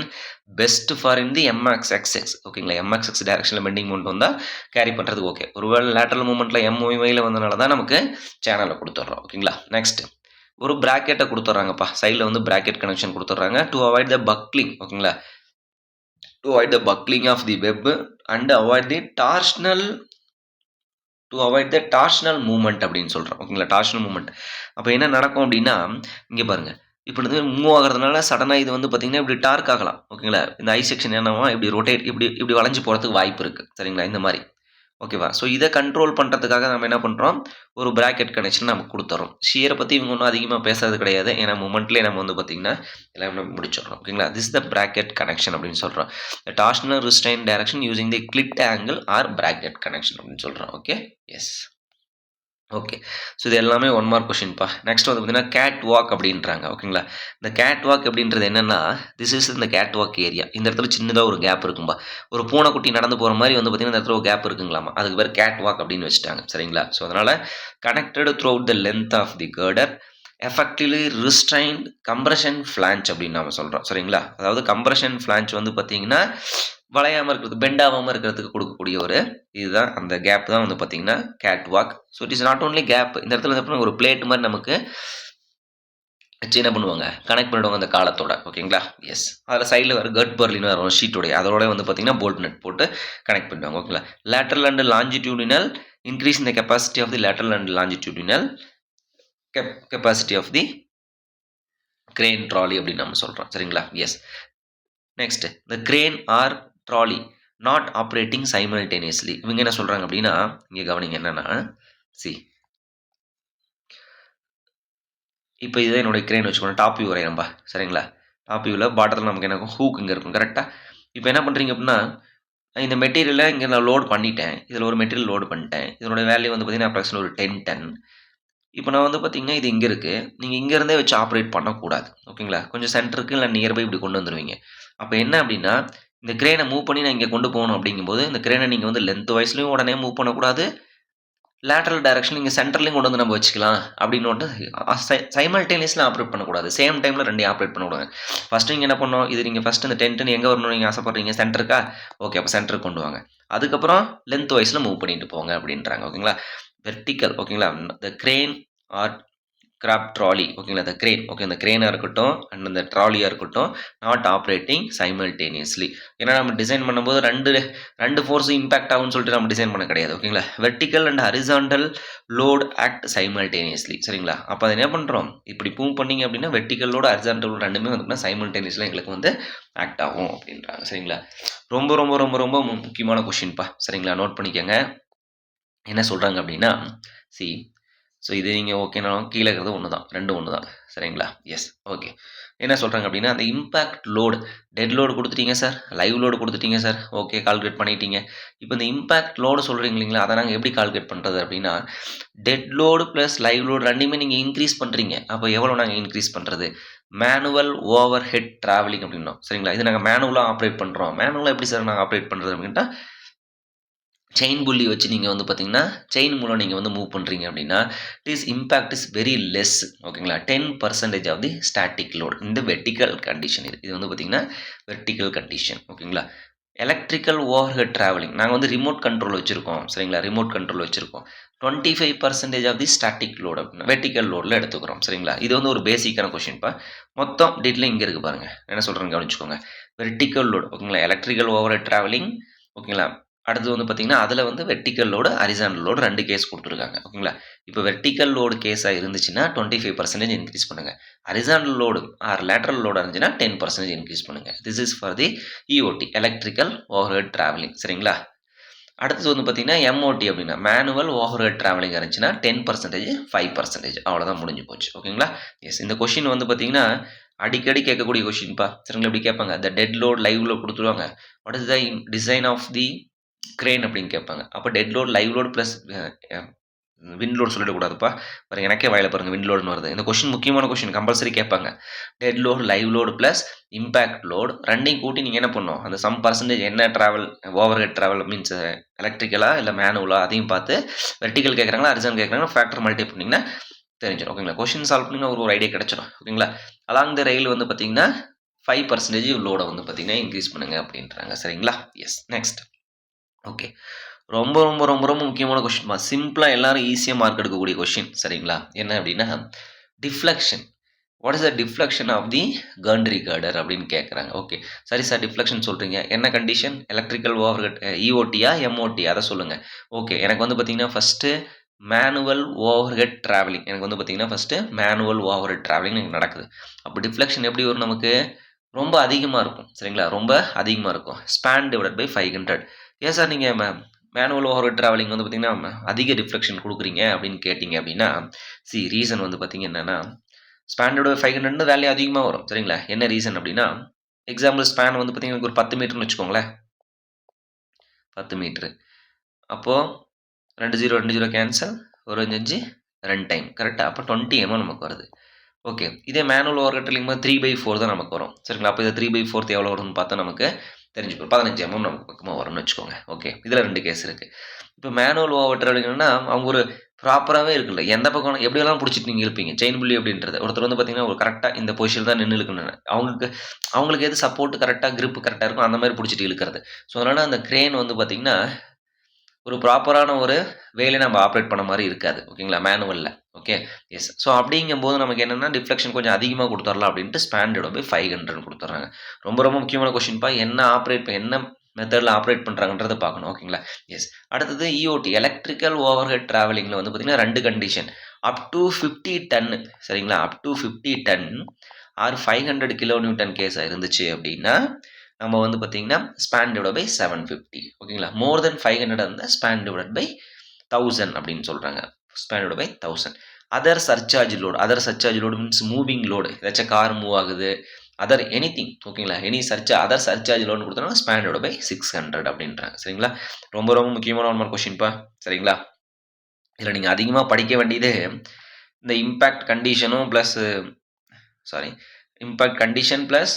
best for in the m x x. ஓகேங்களா? எம்எக்ஸ்எக்ஸ் டைரக்ஷனில் பெண்டிங் மூமெண்ட் வந்தால் கேரி பண்ணுறது. ஓகே, ஒருவேளை லேட்டரல் மூமெண்ட்டில் எம்ஒய்ல வந்தனால தான் நமக்கு சேனலை கொடுத்துட்றோம். ஓகேங்களா? நெக்ஸ்ட் ஒரு ப்ராக்கெட்டை கொடுத்துட்றாங்கப்பா. சைடில் வந்து ப்ராக்கெட் கனெக்ஷன் கொடுத்துட்றாங்க டு அவாய்ட் த பக்லிங். ஓகேங்களா? To avoid the buckling of the web and avoid the torsional moment அப்படின்னு சொல்கிறோம். ஓகேங்களா? Torsional moment. அப்போ என்ன நடக்கும் அப்படின்னா, இங்கே பாருங்கள், இப்போ இது மூவ் ஆகிறதுனால சடனாக இது வந்து பார்த்தீங்கன்னா இப்படி டார்க் ஆகலாம். ஓகேங்களா? இந்த ஐ செக்ஷன் என்னவா இப்படி ரொட்டேட் இப்படி வளைஞ்சு போகிறதுக்கு வாய்ப்பு இருக்குது. சரிங்களா? இந்த மாதிரி. ஓகேவா? ஸோ இதை கண்ட்ரோல் பண்ணுறதுக்காக நம்ம என்ன பண்ணுறோம், ஒரு ப்ராக்கெட் கனெக்ஷன் நம்ம கொடுத்துறோம். ஷியரை பற்றி இவங்க ஒன்றும் அதிகமாக பேசுறது கிடையாது. ஏன்னா மூமெண்ட்லேயே நம்ம வந்து பார்த்திங்கன்னா எல்லாமே முடிச்சிடறோம். ஓகேங்களா? திஸ் த ப்ராக்கெட் கனெக்ஷன் அப்படின்னு சொல்கிறோம். The torsional restraint direction using the cleat angle or bracket connection அப்படின்னு சொல்கிறோம். Okay, yes. ஓகே, ஸோ இது எல்லாமே 1 மார்க் கொஷின்ப்பா. நெக்ஸ்ட் வந்து பார்த்தீங்கன்னா கேட் வாக் அப்படின்றாங்க. ஓகேங்களா? இந்த கேட் வாக் அப்படின்றது என்னென்னா, திஸ் இஸ் இந்த கேட் வாக் ஏரியா. இந்த இடத்துல சின்னதாக ஒரு கேப் இருக்கும்பா. ஒரு பூனைக்குட்டி நடந்து போகிற மாதிரி வந்து பார்த்தீங்கன்னா இந்த இடத்துல ஒரு கேப் இருக்குங்களாமா. அதுக்கு பேர் கேட் வாக் அப்படின்னு வச்சுட்டாங்க. சரிங்களா? ஸோ அதனால் connected throughout the length of the girder, effectively restrained compression flange அப்படின்னு நம்ம சொல்கிறோம். சரிங்களா? அதாவது கம்ப்ரஷன் ஃப்ளான்ச் வந்து பார்த்தீங்கன்னா வளையாமல் இருக்கிறது, பெண்ட் ஆகாமல் இருக்கிறதுக்கு கொடுக்கக்கூடிய ஒரு இதுதான், அந்த கேப் தான் வந்து பார்த்தீங்கன்னா catwalk. So it is not only cap. இந்த இடத்துல வந்து ஒரு பிளேட் மாதிரி நமக்கு வச்சு என்ன பண்ணுவாங்க, கனெக்ட் பண்ணிவிடுவாங்க அந்த காலத்தோட. ஓகேங்களா? எஸ். அதில் சைடில் வர கட் பர்லின்னு வரும் ஷீட்டோடைய, அதோட வந்து பார்த்தீங்கன்னா போல்ட் நட் போட்டு கனெக்ட் பண்ணுவாங்க. ஓகேங்களா? லேட்டரல் அண்ட் லாஞ்சிடியூடினல் இன்க்ரீஸ் இந்த capacity of the lateral and longitudinal capacity of the crane trolley அப்படின்னு நம்ம சொல்கிறோம். சரிங்களா? Yes. Next the crane or trolley not operating simultaneously. இவங்க என்ன சொல்கிறாங்க அப்படின்னா, இங்கே கவனிங்க என்னன்னா, இப்போ இதே என்னுடைய கிரேன் வச்சுக்கோங்க, டாப் வியூ வரையறேன்பா. சரிங்களா? டாப் வியூவில் பாட்டத்தில் நமக்கு என்ன இருக்கும், ஹூக் இங்கே இருக்கும். கரெக்டாக? இப்போ என்ன பண்ணுறீங்க அப்படின்னா, இந்த மெட்டீரியலை இங்கே நான் லோட் பண்ணிட்டேன். இதில் ஒரு மெட்டீரியல் லோடு பண்ணிட்டேன். இதனுடைய வேல்யூ வந்து பார்த்தீங்கன்னா அப்ராக்சிமேட் ஒரு 10 டன். இப்போ நான் வந்து பார்த்தீங்கன்னா இது இங்கே இருக்குது. நீங்கள் இங்கேருந்தே வச்சு ஆப்ரேட் பண்ணக்கூடாது. ஓகேங்களா? கொஞ்சம் சென்டருக்கு இல்லை நியர்பை இப்படி கொண்டு வந்துடுவீங்க. அப்போ என்ன அப்படின்னா, இந்த கிரேனை மூவ் பண்ணி நான் இங்கே கொண்டு போகணும் அப்படிங்கும்போது, இந்த கிரேனை நீங்கள் வந்து லென்த் வைஸ்லையும் உடனே மூவ் பண்ணக்கூடாது, லேட்டரல் டைரக்ஷன் இங்கே சென்டர்லையும் கொண்டு வந்து நம்ம வச்சுக்கலாம் அப்படின்னு சைமல்டேனியஸ்லாம் ஆப்ரேட் பண்ணக்கூடாது. சேம் டைமில் ரெண்டையும் ஆப்ரேட் பண்ணக்கூடாது. ஃபஸ்ட்டு நீங்கள் என்ன பண்ணணும், இது நீங்கள் ஃபஸ்ட்டு இந்த 10 டன் எங்கே வரணும்னு நீங்கள் ஆசைப்படுறீங்க, சென்டருக்கா? ஓகே, அப்போ சென்டருக்கு கொண்டு வாங்க. அதுக்கப்புறம் லென்த் வைஸில் மூவ் பண்ணிட்டு போங்க அப்படின்றாங்க. ஓகேங்களா? வெர்டிக்கல். ஓகேங்களா? த கிரேன் ஆர் கிராப் ட்ராலி. ஓகேங்களா? த கிரேன். ஓகே, இந்த கிரேனாக இருக்கட்டும் அண்ட் இந்த ட்ராலியாக இருக்கட்டும் நாட் ஆப்ரேட்டிங் சைமல்டேனியஸ்லி. ஏன்னா நம்ம டிசைன் பண்ணும்போது ரெண்டு ஃபோர்ஸும் இம்பாக்ட் ஆகும்னு சொல்லிட்டு நம்ம டிசைன் பண்ண கிடையாது. ஓகேங்களா? Vertical and horizontal load act simultaneously. சரிங்களா? அப்போ அதை என்ன பண்ணுறோம், இப்படி மூவ் பண்ணிங்க அப்படின்னா வெர்டிக்கல் லோடு ஹரிசாண்டல் லோடு ரெண்டுமே வந்து சைமல்டேனியஸ்ல எங்களுக்கு வந்து ஆக்ட் ஆகும் அப்படின்றாங்க. சரிங்களா? ரொம்ப ரொம்ப ரொம்ப ரொம்ப முக்கியமான கொஷின்ப்பா. சரிங்களா? நோட் பண்ணிக்கோங்க. என்ன சொல்கிறாங்க அப்படின்னா, ஸோ இது நீங்கள் ஓகேனாலும் கீழே இருக்கிறது ஒன்று தான், ரெண்டும் ஒன்று தான். சரிங்களா? எஸ். ஓகே. என்ன சொல்கிறாங்க அப்படின்னா, அந்த இம்பேக்ட் லோடு, டெட் லோடு கொடுத்துட்டீங்க சார், லைவ் லோடு கொடுத்துட்டீங்க சார், ஓகே கால்குலேட் பண்ணிட்டீங்க. இப்போ இந்த இம்பேக்ட் லோடு சொல்கிறீங்க இல்லைங்களா, அதை நாங்கள் எப்படி கால்குலேட் பண்ணுறது அப்படின்னா, dead load plus live load ரெண்டுமே நீங்கள் இன்க்ரீஸ் பண்ணுறீங்க. அப்போ எவ்வளோ நாங்கள் இன்க்ரீஸ் பண்ணுறது, மேனுவல் ஓவர் ஹெட் ட்ராவலிங் அப்படின்னோம். சரிங்களா? இது நாங்கள் மேனுவலாக ஆப்ரேட் பண்ணுறோம். மேனுவலாக எப்படி சார் நாங்கள் ஆப்ரேட் பண்ணுறது அப்படின்ட்டா, செயின் புள்ளி வச்சு நீங்கள் வந்து பார்த்தீங்கன்னா, செயின் மூலம் நீங்கள் வந்து மூவ் பண்ணுறீங்க அப்படின்னா, இம்பேக்ட் இஸ் வெரி லெஸ். ஓகேங்களா? 10% ஆஃப் தி ஸ்டாட்டிக் லோட் இந்த வெர்டிக்கல் கண்டிஷன். இது வந்து பார்த்தீங்கன்னா வெர்டிக்கல் கண்டிஷன். ஓகேங்களா? எலக்ட்ரிக்கல் ஓவர் ஹெட் ட்ராவலிங் நாங்கள் வந்து ரிமோட் கண்ட்ரோல் வச்சுருக்கோம். சரிங்களா? ரிமோட் கண்ட்ரோல் வச்சுருக்கோம். 25% ஆஃப் தி ஸ்டாட்டிக் லோடு அப்படின்னா வெர்டிக்கல் லோடில் எடுத்துக்கிறோம். சரிங்களா? இது வந்து ஒரு பேசிக்கான கொஷின்ப்பா. மொத்தம் டீட்டெயில் இங்கே இருக்குது பாருங்கள். என்ன சொல்கிறேன்னு கவனிச்சுக்கோங்க. Vertical load. ஓகேங்களா? Electrical overhead travelling. ஓகேங்களா? அடுத்து வந்து பார்த்தீங்கன்னா, அதில் வந்து vertical load, horizontal load 2 case கொடுத்துருக்காங்க. ஓகேங்களா? இப்போ வெர்டிக்கல் லோடு கேஸாக இருந்துச்சுன்னா 25% இன்க்ரீஸ் பண்ணுங்கள். Horizontal load or lateral load இருந்துச்சுன்னா 10% இன்க்ரீஸ் பண்ணுங்கள். This is for the EOT, electrical overhead travelling. சரிங்களா? அடுத்தது வந்து பார்த்தீங்கன்னா எம்ஓடி அப்படின்னா மேனுவல் ஓவர் ஹெட் ட்ராவலிங் இருந்துச்சுன்னா 10%, 5%. அவ்வளோதான், முடிஞ்சு போச்சு. ஓகேங்களா? எஸ். இந்த கொஷின் வந்து பார்த்தீங்கன்னா அடிக்கடி கேட்கக்கூடிய கொஷின்ப்பா. சரிங்களா? இப்படி கேட்பாங்க, the dead load live load கொடுத்துருவாங்க. What is the design of the crane அப்படின்னு கேட்பாங்க. அப்போ dead load live load plus wind load சொல்லிடக்கூடாதுப்பா. பாருங்க, எனக்கே வாயில பாருங்க விண்ட் லோடுன்னு வருது. இந்த கொஷின் முக்கியமான கொஷின், கம்பல்சரி கேட்பாங்க. Dead load live load plus impact load ரெண்டையும் கூட்டி நீங்கள் என்ன பண்ணணும், அந்த சம் பர்சன்டேஜ் என்ன travel overhead travel means எலக்ட்ரிக்கலா இல்லை மேனுவலா அதையும் பார்த்து வெர்டிக்கல் கேட்குறாங்களா ஹரிசாண்டல் கேட்குறாங்களா ஃபேக்டர் மல்டி பண்ணிங்கன்னா தெரிஞ்சிடும். ஓகேங்களா? கொஷின் சால்வ் பண்ணிங்கன்னா ஒரு ஐடியா கிடைச்சிடும். ஓகேங்களா? அலாங் த ரயில் வந்து பார்த்தீங்கன்னா 5% லோடை வந்து பார்த்தீங்கன்னா இன்க்ரீஸ் பண்ணுங்க அப்படின்றாங்க. சரிங்களா? எஸ். நெக்ஸ்ட். ஓகே, ரொம்ப ரொம்ப ரொம்ப ரொம்ப முக்கியமான கொஷின்மா. சிம்பிளாக எல்லாரும் ஈஸியாக மார்க் எடுக்கக்கூடிய கொஷின். சரிங்களா? என்ன அப்படின்னா, deflection. What is the deflection of the gantry girder அப்படின்னு கேட்குறாங்க. ஓகே, சரி சார் டிஃப்ளெக்ஷன் சொல்கிறீங்க, என்ன கண்டிஷன், எலக்ட்ரிக்கல் ஓவர் ஹெட் இஓடியா எம்ஓடி அதை சொல்லுங்கள். ஓகே, எனக்கு வந்து பார்த்தீங்கன்னா first manual overhead travelling, எனக்கு வந்து பார்த்தீங்கன்னா first manual overhead travelling எனக்கு நடக்குது. அப்போ டிஃப்ளெக்ஷன் எப்படி வரும் நமக்கு, ரொம்ப அதிகமாக இருக்கும். சரிங்களா? ரொம்ப அதிகமாக இருக்கும். Span divided by 500. ஏன் சார் நீங்கள் மேனுவல் ஓவர் ஹெட் ட்ராவலிங் வந்து பார்த்தீங்கன்னா அதிக டிஃப்ளெக்ஷன் கொடுக்குறீங்க அப்படின்னு கேட்டிங்க அப்படின்னா, ரீசன் வந்து பார்த்தீங்க என்னென்னா, ஸ்பேனோட 500 வேல்யூ அதிகமாக வரும். சரிங்களா? என்ன ரீசன் அப்படின்னா, எக்ஸாம்பிள் ஸ்பேன் வந்து பார்த்தீங்கன்னா ஒரு 10 மீட்டர்னு வச்சுக்கோங்களேன். 10 மீட்ரு. அப்போது 20 கேன்சல், ஒரு 5 2 டைம் கரெக்டாக. அப்போ 20 mm நமக்கு வருது. ஓகே, இதே மேனுவல் ஓவர் ஹெட் இல்லைங்க 3/4 தான் நமக்கு வரும். சரிங்களா? அப்போ இதை 3/4 எவ்வளோ வரும்னு பார்த்தா நமக்கு தெரிஞ்சுக்கணும். 15 mm நமக்கு பக்கமாக வரும்னு வச்சுக்கோங்க. ஓகே, இதில் 2 கேஸ் இருக்குது. இப்போ மேனுவல் ஓவர் ஹெட் அப்படிங்கன்னா அவங்க ஒரு ப்ராப்பராகவே இருக்குல்ல, எந்த பக்கம் எப்படியெல்லாம் பிடிச்சிட்டு நீங்கள் இருப்பீங்க. செயின் புள்ளி அப்படின்றது ஒருத்தர் வந்து பார்த்தீங்கன்னா ஒரு கரெக்டாக இந்த பொசிஷன் தான் நின்று இழுக்கணும். அவங்களுக்கு எது சப்போர்ட் கரெக்டாக கிரிப் கரெக்டாக இருக்கும் அந்த மாதிரி பிடிச்சிட்டு இழுக்கிறது. ஸோ அதனால் அந்த கிரேன் வந்து பார்த்தீங்கன்னா ஒரு ப்ராப்பரான ஒரு வேலை நம்ம ஆப்ரேட் பண்ண மாதிரி இருக்காது. ஓகேங்களா? மேனுவலில். Okay, yes. ஸோ அப்படிங்கும்போது நமக்கு என்னென்னா டிஃப்ளெக்ஷன் கொஞ்சம் அதிகமாக கொடுத்துடலாம் அப்படின்ட்டு ஸ்பேன் டிவைடட் பை 500 கொடுத்துட்றாங்க. ரொம்ப ரொம்ப முக்கியமான கொஷின்ப்பா. என்ன மெத்தடில் ஆப்ரேட் பண்ணுறாங்கன்றதை பார்க்கணும். ஓகேங்களா? எஸ். அடுத்தது இஓடி எலக்ட்ரிக்கல் ஓவர் ஹெட் ட்ராவலிங்கில் வந்து பார்த்திங்கன்னா 2 கண்டிஷன். அப் டு 50 டன் சரிங்களா? Up to 50 ton or 500 kilo newton கேஸாக இருந்துச்சு அப்படின்னா நம்ம வந்து பார்த்திங்கன்னா ஸ்பேன் டிவைட் பை 750. ஓகேங்களா? மோர் தென் 500 இருந்தால் ஸ்பேன் டிவைட் பை 1000 அப்படின்னு சொல்கிறாங்க. Span divide by 1000. Other surcharge load means moving load. ஏதாச்சும் கார் மூவ் ஆகுது, அதர் எனிதிங். ஓகேங்களா? அதர் சர்சார்ஜ் லோன் கொடுத்தோம்னா ஸ்பேன் டிவைட் பை 600 அப்படின்றாங்க. சரிங்களா? ரொம்ப ரொம்ப முக்கியமான ஒன் மார்க் கொஸ்டின்ப்பா. சரிங்களா? இதில் நீங்கள் அதிகமாக படிக்க வேண்டியது இந்த இம்பேக்ட் கண்டிஷனும் plus impact condition plus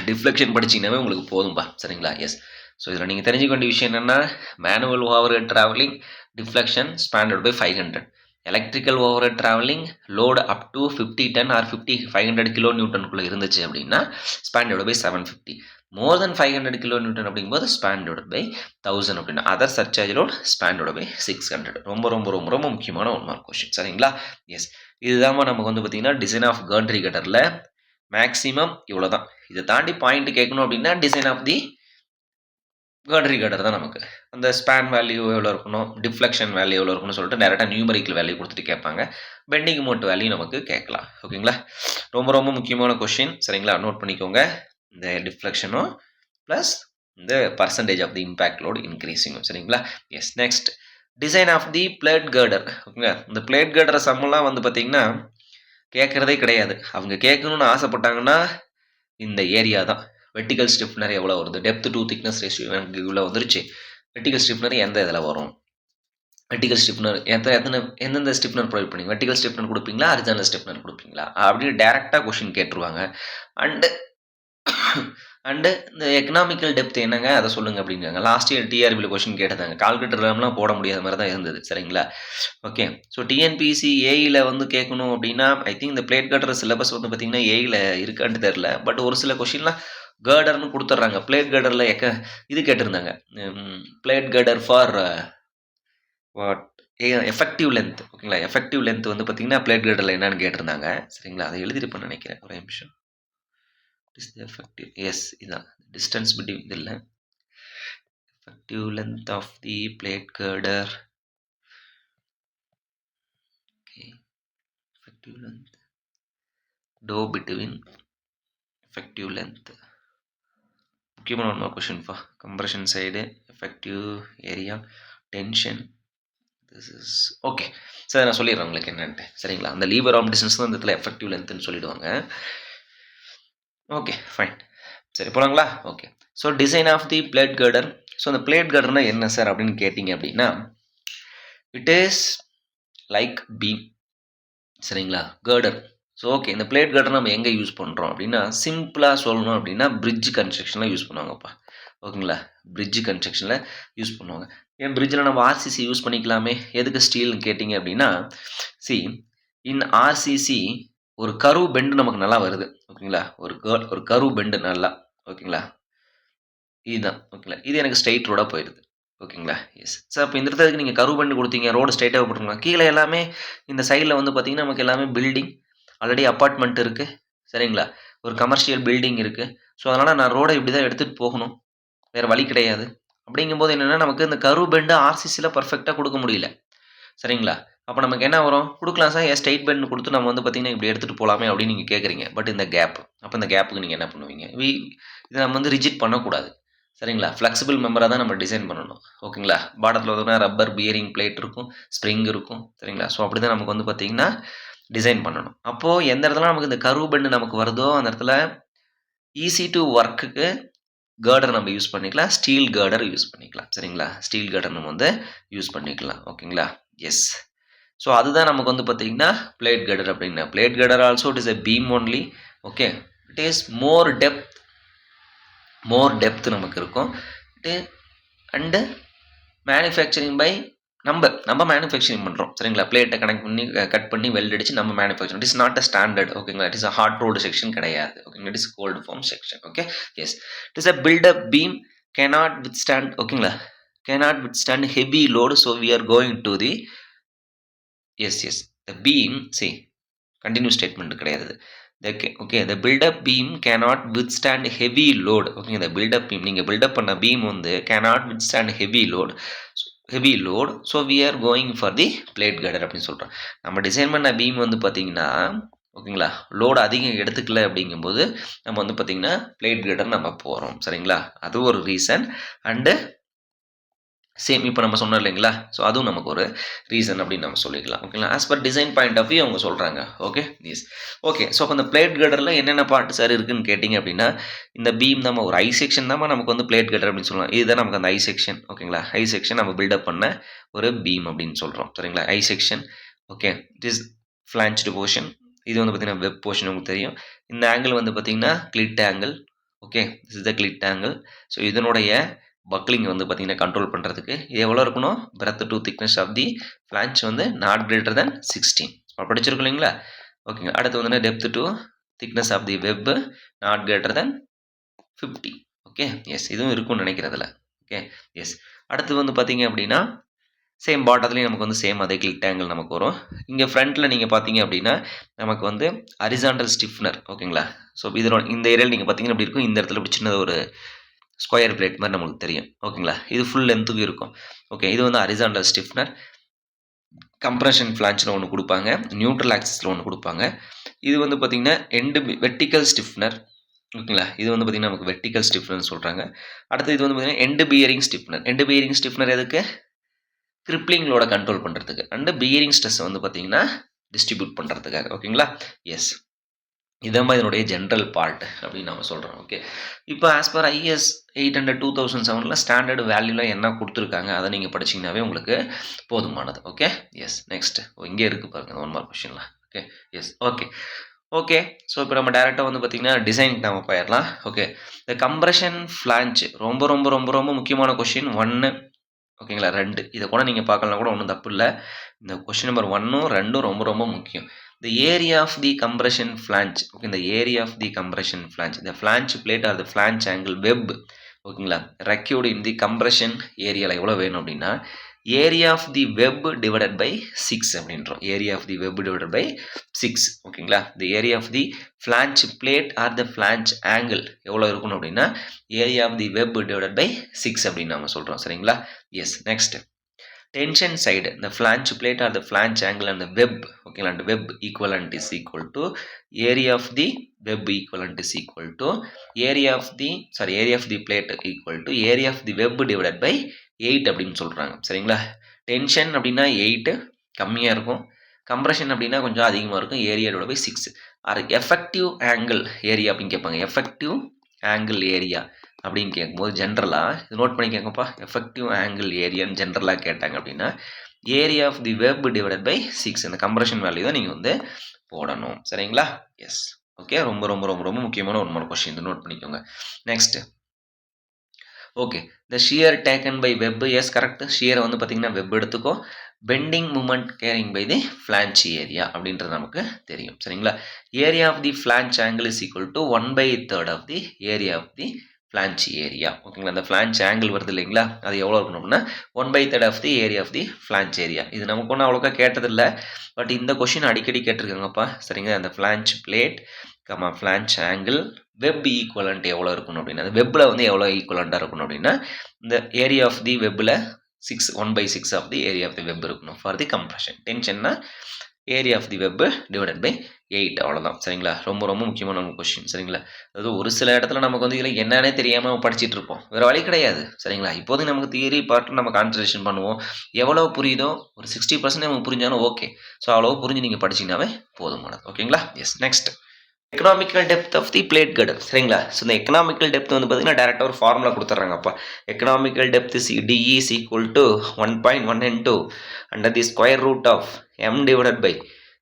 deflection படிச்சிங்கனாவே உங்களுக்கு போதும்பா. சரிங்களா? எஸ். ஸோ இதில் நீங்கள் தெரிஞ்சுக்க வேண்டிய விஷயம் என்னென்னா manual overhead travelling deflection span divide by 500. Electrical overhead travelling load up to 50 ton or 500 kilo நியூட்டனுக்குள்ளே இருந்துச்சு அப்படின்னா span divide by 750. More than 500 kilo newton அப்படிங்கும்போது ஸ்பேன் டிவைட் பை 1000 அப்படின்னா other surcharge load span divide by 600. ரொம்ப ரொம்ப ரொம்ப ரொம்ப முக்கியமான ஒன் மார்க் கொஸ்டின். சரிங்களா? எஸ். இதுதான் நமக்கு வந்து பார்த்தீங்கன்னா டிசைன் ஆஃப் கர்ன்ட்ரி கட்டரில் மேக்ஸிமம் இவ்வளோ தான். இதை தாண்டி பாயிண்ட் கேட்கணும் அப்படின்னா டிசைன் ஆஃப் தி கர்ன்ட்ரி கட்டர் தான் நமக்கு. அந்த ஸ்பேன் வேல்யூ எவ்வளோ இருக்கணும், டிஃப்ளெக்ஷன் வேல்யூ எவ்வளோ இருக்கணும்னு சொல்லிட்டு டேரெக்டாக நியூமரிக்கல் வேல்யூ கொடுத்துட்டு கேட்பாங்க. பெண்டிங் மோட் வேல்யூ நமக்கு கேட்கலாம். ஓகேங்களா? ரொம்ப ரொம்ப முக்கியமான கொஸ்டின். சரிங்களா? நோட் பண்ணிக்கோங்க. இந்த டிஃப்ளெக்ஷனும் ப்ளஸ் இந்த percentage of the impact load இன்க்ரீஸிங்கும். சரிங்களா? Yes. Next design of the plate girder. ஓகேங்க? இந்த பிளேட் கர்டர் சம்மெல்லாம் வந்து பார்த்தீங்கன்னா கேட்குறதே கிடையாது. அவங்க கேட்கணும்னு ஆசைப்பட்டாங்கன்னா இந்த ஏரியா தான். வெர்டிகல் ஸ்டிஃப்னர் எவ்வளோ வருது, டெப்த் டு திக்னஸ் ரேஷியோ எனக்கு இவ்வளோ வந்துருச்சு. வெர்டிகல் ஸ்டிஃப்னர் எந்த இதில் வரும், வெர்டிகல் ஸ்டிஃப்னர் எந்தெந்த ஸ்டிஃப்னர் ப்ரொவைட் பண்ணி வெர்டிகல் ஸ்டிஃப்னர் கொடுப்பீங்களா, ஹரிசாண்டல் ஸ்டிஃப்னர் கொடுப்பீங்களா அப்படின்னு டேரெக்டாக கொஷின் கேட்டுருவாங்க. அண்டு இந்த எக்கனாமிக்கல் டெப்த் என்னங்க அதை சொல்லுங்கள் அப்படிங்காங்க. லாஸ்ட் இயர் டிஆர்பியில் கொஷின் கேட்டதாங்க. கால்குலேட்டர்லாம் போட முடியாத மாதிரி தான் இருந்தது. சரிங்களா? ஓகே. ஸோ டிஎன்பிசி ஏஇயில் வந்து கேட்கணும் அப்படின்னா ஐ திங்க் இந்த பிளேட் கட்டர் சிலபஸ் வந்து பார்த்திங்கன்னா ஏஇயில் இருக்கான்னு தெரில. பட் ஒரு சில கொஷின்லாம் கர்டர்னு கொடுத்துட்றாங்க. பிளேட் கர்டரில் இது கேட்டிருந்தாங்க. Plate girder for what effective length. ஓகேங்களா? எஃபெக்டிவ் லென்த் வந்து பார்த்திங்கன்னா பிளேட் கர்டரில் என்னன்னு கேட்டிருந்தாங்க. சரிங்களா? அதை எழுதிருப்பேன்னு நினைக்கிறேன். ஒரே நிமிஷம். is the effective இதான் distance between இதில் effective length of the plate girder. Okay. effective length dou between effective length. முக்கியமான one mark question for compression side effective area tension. this is okay. Sir நான் சொல்லிடுறேன் உங்களுக்கு என்னன்ட்டு. சரிங்களா? அந்த lever arm distance தான் இந்த இடத்துல எஃபெக்டிவ் லென்த்னு சொல்லிடுவாங்க. Okay fine. சரி போலாங்களா? Okay. So design of the plate girder. So அந்த பிளேட் கர்டர்னா என்ன சார் அப்படின்னு கேட்டிங்க அப்படின்னா இட் இஸ் லைக் பீம். சரிங்களா? கர்டர். ஸோ ஓகே இந்த பிளேட் கர்டர் நம்ம எங்கே யூஸ் பண்ணுறோம் அப்படின்னா சிம்பிளாக சொல்லணும் அப்படின்னா பிரிட்ஜ் கன்ஸ்ட்ரக்ஷனில் யூஸ் பண்ணுவாங்கப்பா. ஓகேங்களா? பிரிட்ஜ் கன்ஸ்ட்ரக்ஷனில் யூஸ் பண்ணுவாங்க. ஏன் பிரிட்ஜில் நம்ம ஆர்சிசி யூஸ் பண்ணிக்கலாமே, எதுக்கு ஸ்டீல்னு கேட்டிங்க அப்படின்னா இன் ஆர்சிசி ஒரு கர்வ் பெண்டு நமக்கு நல்லா வருது. ஓகேங்களா? ஒரு கர்வ் பெண்டு நல்லா. ஓகேங்களா? இதுதான். ஓகேங்களா? இது எனக்கு ஸ்ட்ரெயிட் ரோடாக போயிடுது. ஓகேங்களா? Yes sir. இப்போ இந்த இடத்துக்கு நீங்கள் கர்வ் பெண்டு கொடுத்தீங்க, ரோடு ஸ்ட்ரெயிட்டாக போட்டுருங்க. கீழே எல்லாமே இந்த சைடில் வந்து பார்த்தீங்கன்னா நமக்கு எல்லாமே பில்டிங், ஆல்ரெடி அப்பார்ட்மெண்ட் இருக்குது. சரிங்களா? ஒரு கமர்ஷியல் பில்டிங் இருக்குது. ஸோ அதனால் நான் ரோடை இப்படி தான் எடுத்துகிட்டு போகணும், வேறு வழி கிடையாது. அப்படிங்கும்போது என்னென்னா நமக்கு இந்த கர்வ் பெண்டு ஆர்சிசியில் பர்ஃபெக்டாக கொடுக்க முடியல. சரிங்களா? அப்போ நமக்கு என்ன வரும், கொடுக்கலாம் சார் ஏன் ஸ்ட்ரெயிட் பெண்ட் கொடுத்து நம்ம வந்து பார்த்திங்கன்னா இப்படி எடுத்துகிட்டு போகலாமே அப்படின்னு நீங்கள் கேட்குறீங்க. பட் இந்த கேப், அப்போ இந்த கேப்புக்கு நீங்கள் என்ன பண்ணுவீங்க, இதை நம்ம வந்து ரிஜிட் பண்ணக்கூடாது. சரிங்களா? ஃப்ளெக்சிபிள் மெம்பராக தான் நம்ம டிசைன் பண்ணணும். ஓகேங்களா? பாட்டத்தில் வந்து ரப்பர் பியரிங் பிளேட் இருக்கும், ஸ்ப்ரிங் இருக்கும். சரிங்களா? ஸோ அப்படி தான் நமக்கு வந்து பார்த்திங்கன்னா டிசைன் பண்ணணும். அப்போது எந்த இடத்துல நமக்கு இந்த கர்வ் பெண்டு நமக்கு வருதோ அந்த இடத்துல ஈஸி டு ஒர்க்குக்கு கர்டர் நம்ம யூஸ் பண்ணிக்கலாம், ஸ்டீல் கர்டர் யூஸ் பண்ணிக்கலாம். சரிங்களா? ஸ்டீல் கர்டர் நம்ம வந்து யூஸ் பண்ணிக்கலாம். ஓகேங்களா? எஸ். ஸோ அதுதான் நமக்கு வந்து பார்த்தீங்கன்னா பிளேட் கர்டர் அப்படின்னா. Plate girder also it is a beam only. Okay. It is more depth நமக்கு இருக்கும். அண்டு மேனுஃபேக்சரிங் பை நம்ம மேனுஃபேக்சரிங் பண்ணுறோம். சரிங்களா? பிளேட்டை கட் பண்ணி வெல்ட் அடிச்சு நம்ம manufacturing. It is not a standard. ஓகேங்களா? It is a hot rolled section கிடையாது. ஓகேங்களா? It is cold form section. Okay. Yes. It is a built up beam cannot withstand. ஓகேங்களா? cannot withstand heavy load. So we are going to the the beam. See, continuous statement கிடையாது. Okay the built up beam cannot withstand heavy load. Okay இந்த built up beam நீங்கள் built up பண்ண beam வந்து cannot withstand heavy load. So we are going for the plate girder அப்படின்னு சொல்கிறோம். நம்ம design பண்ண beam வந்து பார்த்தீங்கன்னா ஓகேங்களா லோடு அதிகம் எடுத்துக்கல அப்படிங்கும்போது நம்ம வந்து பார்த்தீங்கன்னா பிளேட் கர்டர் நம்ம போகிறோம். சரிங்களா, அது ஒரு ரீசன். அண்டு சேம் இப்போ நம்ம சொன்னோம் இல்லைங்களா, ஸோ அதுவும் நமக்கு ஒரு ரீசன் அப்படின்னு நம்ம சொல்லிக்கலாம். ஓகேங்களா, as per design point of view அவங்க சொல்கிறாங்க. Okay yes okay. ஸோ அப்போ இந்த பிளேட் கர்டரில் என்னென்ன பார்ட் சார் இருக்குன்னு கேட்டிங்க அப்படின்னா, இந்த பீம் நம்ம ஒரு ஐ செக்ஷன் தான் நமக்கு வந்து பிளேட் கர்டர் அப்படின்னு சொல்லலாம். இதுதான் நமக்கு அந்த ஐ செக்ஷன். ஓகேங்களா, ஐ செக்ஷன் நம்ம பில்டப் பண்ண ஒரு பீம் அப்படின்னு சொல்கிறோம். சரிங்களா, I section. Okay, it is flanged portion. இது வந்து பார்த்தீங்கன்னா வெப் போர்ஷன் உங்களுக்கு தெரியும். இந்த ஆங்கிள் வந்து பார்த்தீங்கன்னா cleat angle. Okay, this is the cleat angle. So இதனுடைய பக்லிங் வந்து பார்த்தீங்கன்னா கண்ட்ரோல் பண்ணுறதுக்கு இது எவ்வளோ இருக்கணும், breadth to thickness of the flange வந்து நாட் கிரேட்டர் தென் 16 படிச்சிருக்கோம் இல்லைங்களா. ஓகேங்க, அடுத்து வந்து depth to thickness of the web not greater than 50. Okay yes, இதுவும் இருக்கும்னு நினைக்கிறதுல. ஓகே எஸ், அடுத்து வந்து பார்த்தீங்க அப்படின்னா சேம் பாட்டத்துலேயும் நமக்கு வந்து சேம் அதே கிளிட் ஆங்கிள் நமக்கு வரும். இங்கே ஃப்ரண்ட்டில் நீங்கள் பார்த்தீங்க அப்படின்னா நமக்கு வந்து ஹரிசாண்டல் ஸ்டிஃப்னர். ஓகேங்களா, ஸோ இதோட இந்த ஏரியாவில் நீங்கள் பார்த்தீங்கன்னா இப்படி இருக்கும், இந்த இடத்துல இப்படி சின்னது ஒரு ஸ்கொயர் பிளேட் மாதிரி நம்மளுக்கு தெரியும். ஓகேங்களா, இது ஃபுல் லென்த்துக்கு இருக்கும். ஓகே, இது வந்து ஹரிசாண்டல் ஸ்டிஃப்னர். கம்ப்ரஷன் ஃப்ளான்ச்சில் ஒன்று கொடுப்பாங்க, நியூட்ரல் ஆக்சிஸில் ஒன்று கொடுப்பாங்க. இது வந்து பார்த்திங்கன்னா வெர்டிக்கல் ஸ்டிஃப்னர். ஓகேங்களா, இது வந்து பார்த்திங்கன்னா நமக்கு வெர்டிக்கல் ஸ்டிஃப்னர்னு சொல்கிறாங்க. அடுத்து இது வந்து பார்த்திங்கன்னா end bearing stiffener. End bearing stiffener எதுக்கு, கிரிப்ளிங்களோட கண்ட்ரோல் பண்ணுறதுக்கு. அண்டு பியரிங் ஸ்ட்ரெஸ் வந்து பார்த்திங்கன்னா டிஸ்ட்ரிபியூட் பண்ணுறதுக்காக. ஓகேங்களா எஸ், இதான் இதனுடைய ஜென்ரல் பார்ட் அப்படின்னு நம்ம சொல்கிறோம். ஓகே, இப்போ ஆஸ் பர் ஐஎஸ் 800 2007 ஸ்டாண்டர்டு வேல்யூவில் என்ன கொடுத்துருக்காங்க அதை நீங்கள் படிச்சிங்கனாவே உங்களுக்கு போதுமானது. ஓகே எஸ், நெக்ஸ்ட் இங்கே இருக்குது பாருங்கள் 1 மார்க் கொஷின்லாம். Okay yes okay okay. So இப்போ நம்ம டேரெக்டாக வந்து பார்த்திங்கன்னா டிசைனுக்கு நம்ம போயிடலாம். ஓகே, இந்த கம்ப்ரஷன் ஃப்ளான்ச் ரொம்ப ரொம்ப ரொம்ப ரொம்ப முக்கியமான கொஷின் 1. ஓகேங்களா, 2 இதை கூட நீங்கள் பார்க்கலாம், கூட ஒன்றும் தப்பு இல்லை. இந்த கொஷின் நம்பர் 1ம் 2ம் ரொம்ப ரொம்ப முக்கியம். The area of the compression flange. Okay, the area of the compression flange, the flange plate or the flange angle web. ஓகேங்களா, ரெக்யூர்டு இன் தி கம்ப்ரெஷன் ஏரியாவில் எவ்வளோ வேணும் அப்படின்னா area of the web divided by 6 அப்படின்றோம். Area of the web divided by 6. ஓகேங்களா, the area of the flange plate or the flange angle எவ்வளோ இருக்கணும் அப்படின்னா area of the web divided by 6 அப்படின்னு நம்ம சொல்கிறோம். சரிங்களா yes, next tension side, the flange plate or the flange angle and the web. Okay, and web equivalent is equal to area of the web equivalent is equal to area of the plate equal to area of the web divided by 8 அப்படின்னு சொல்கிறாங்க. சரிங்களா, tension அப்படின்னா 8 கம்மியாக இருக்கும், compression அப்படின்னா கொஞ்சம் அதிகமாக இருக்கும், area divide by 6. Or effective angle area அப்படின்னு கேட்பாங்க. எஃபெக்டிவ் ஆங்கிள் ஏரியா அப்படின்னு கேட்கும்போது ஜென்ரலாக இது நோட் பண்ணி கேட்கப்பா. எஃபெக்டிவ் ஆங்கிள் ஏரியான்னு ஜென்ரலாக கேட்டாங்க அப்படின்னா area of the web divided by 6 இந்த கம்ப்ரெஷன் வேல்யூ தான் நீங்கள் வந்து போடணும். சரிங்களா எஸ் ஓகே, ரொம்ப ரொம்ப ரொம்ப ரொம்ப முக்கியமான 1 மார்க் கொஸ்டின், நோட் பண்ணிக்கோங்க. Next okay, the shear taken by web. Yes correct, ஷியரை வந்து பார்த்தீங்கன்னா வெப் எடுத்துக்கோ. Bending moment carrying by the flange area அப்படின்றது நமக்கு தெரியும். சரிங்களா, area of the flange angle is equal to 1/3 of the area of the flange area. ஓகேங்களா, அந்த ஃப்ளான்ச் ஆங்கிள் வருது இல்லைங்களா, அது எவ்வளோ இருக்கணும் அப்படின்னா 1/3 of the area of the flange area. இது நமக்கு ஒன்றும் அவ்வளோக்கா கேட்டதில்லை, பட் இந்த கொஷின் அடிக்கடி கேட்டிருக்காங்கப்பா. சரிங்களா, அந்த flange plate flange angle web equivalent எவ்வளோ இருக்கணும் அப்படின்னா அந்த வெப்பில் வந்து எவ்வளோ ஈக்குவலண்ட்டாக இருக்கணும் அப்படின்னா இந்த ஏரியா ஆஃப் தி வெப்பில் 1/6 of the area of the web இருக்கணும் ஃபார் தி கம்ப்ரெஷன். டென்ஷன்னா area of the web divided by 8 அவ்வளோதான். சரிங்களா, ரொம்ப ரொம்ப முக்கியமான ஒரு கொஸ்டின். சரிங்களா, அதாவது ஒரு சில இடத்துல நமக்கு வந்து இதில் என்னன்னே தெரியாமல் படிச்சுட்டு இருப்போம், வேறு வழி கிடையாது. சரிங்களா, இப்போதைக்கு நமக்கு தியரி பார்ட்டில் நம்ம கான்சன்ட்ரேஷன் பண்ணுவோம். எவ்வளோ புரியுதோ ஒரு 60% நமக்கு புரிஞ்சாலும் ஓகே. ஸோ அவ்வளோ புரிஞ்சு நீங்கள் படிச்சிங்கனாவே போதுமானது. ஓகேங்களா yes, next economical depth of the plate girder. சரிங்களா, ஸோ இந்த எக்கனாமிக்கல் டெப்த் வந்து பார்த்தீங்கன்னா டேரெக்டாக ஒரு ஃபார்முலா கொடுத்துட்றாங்கப்பா. Economical depth DE is equal to 1.1N2 under the square root of m divided by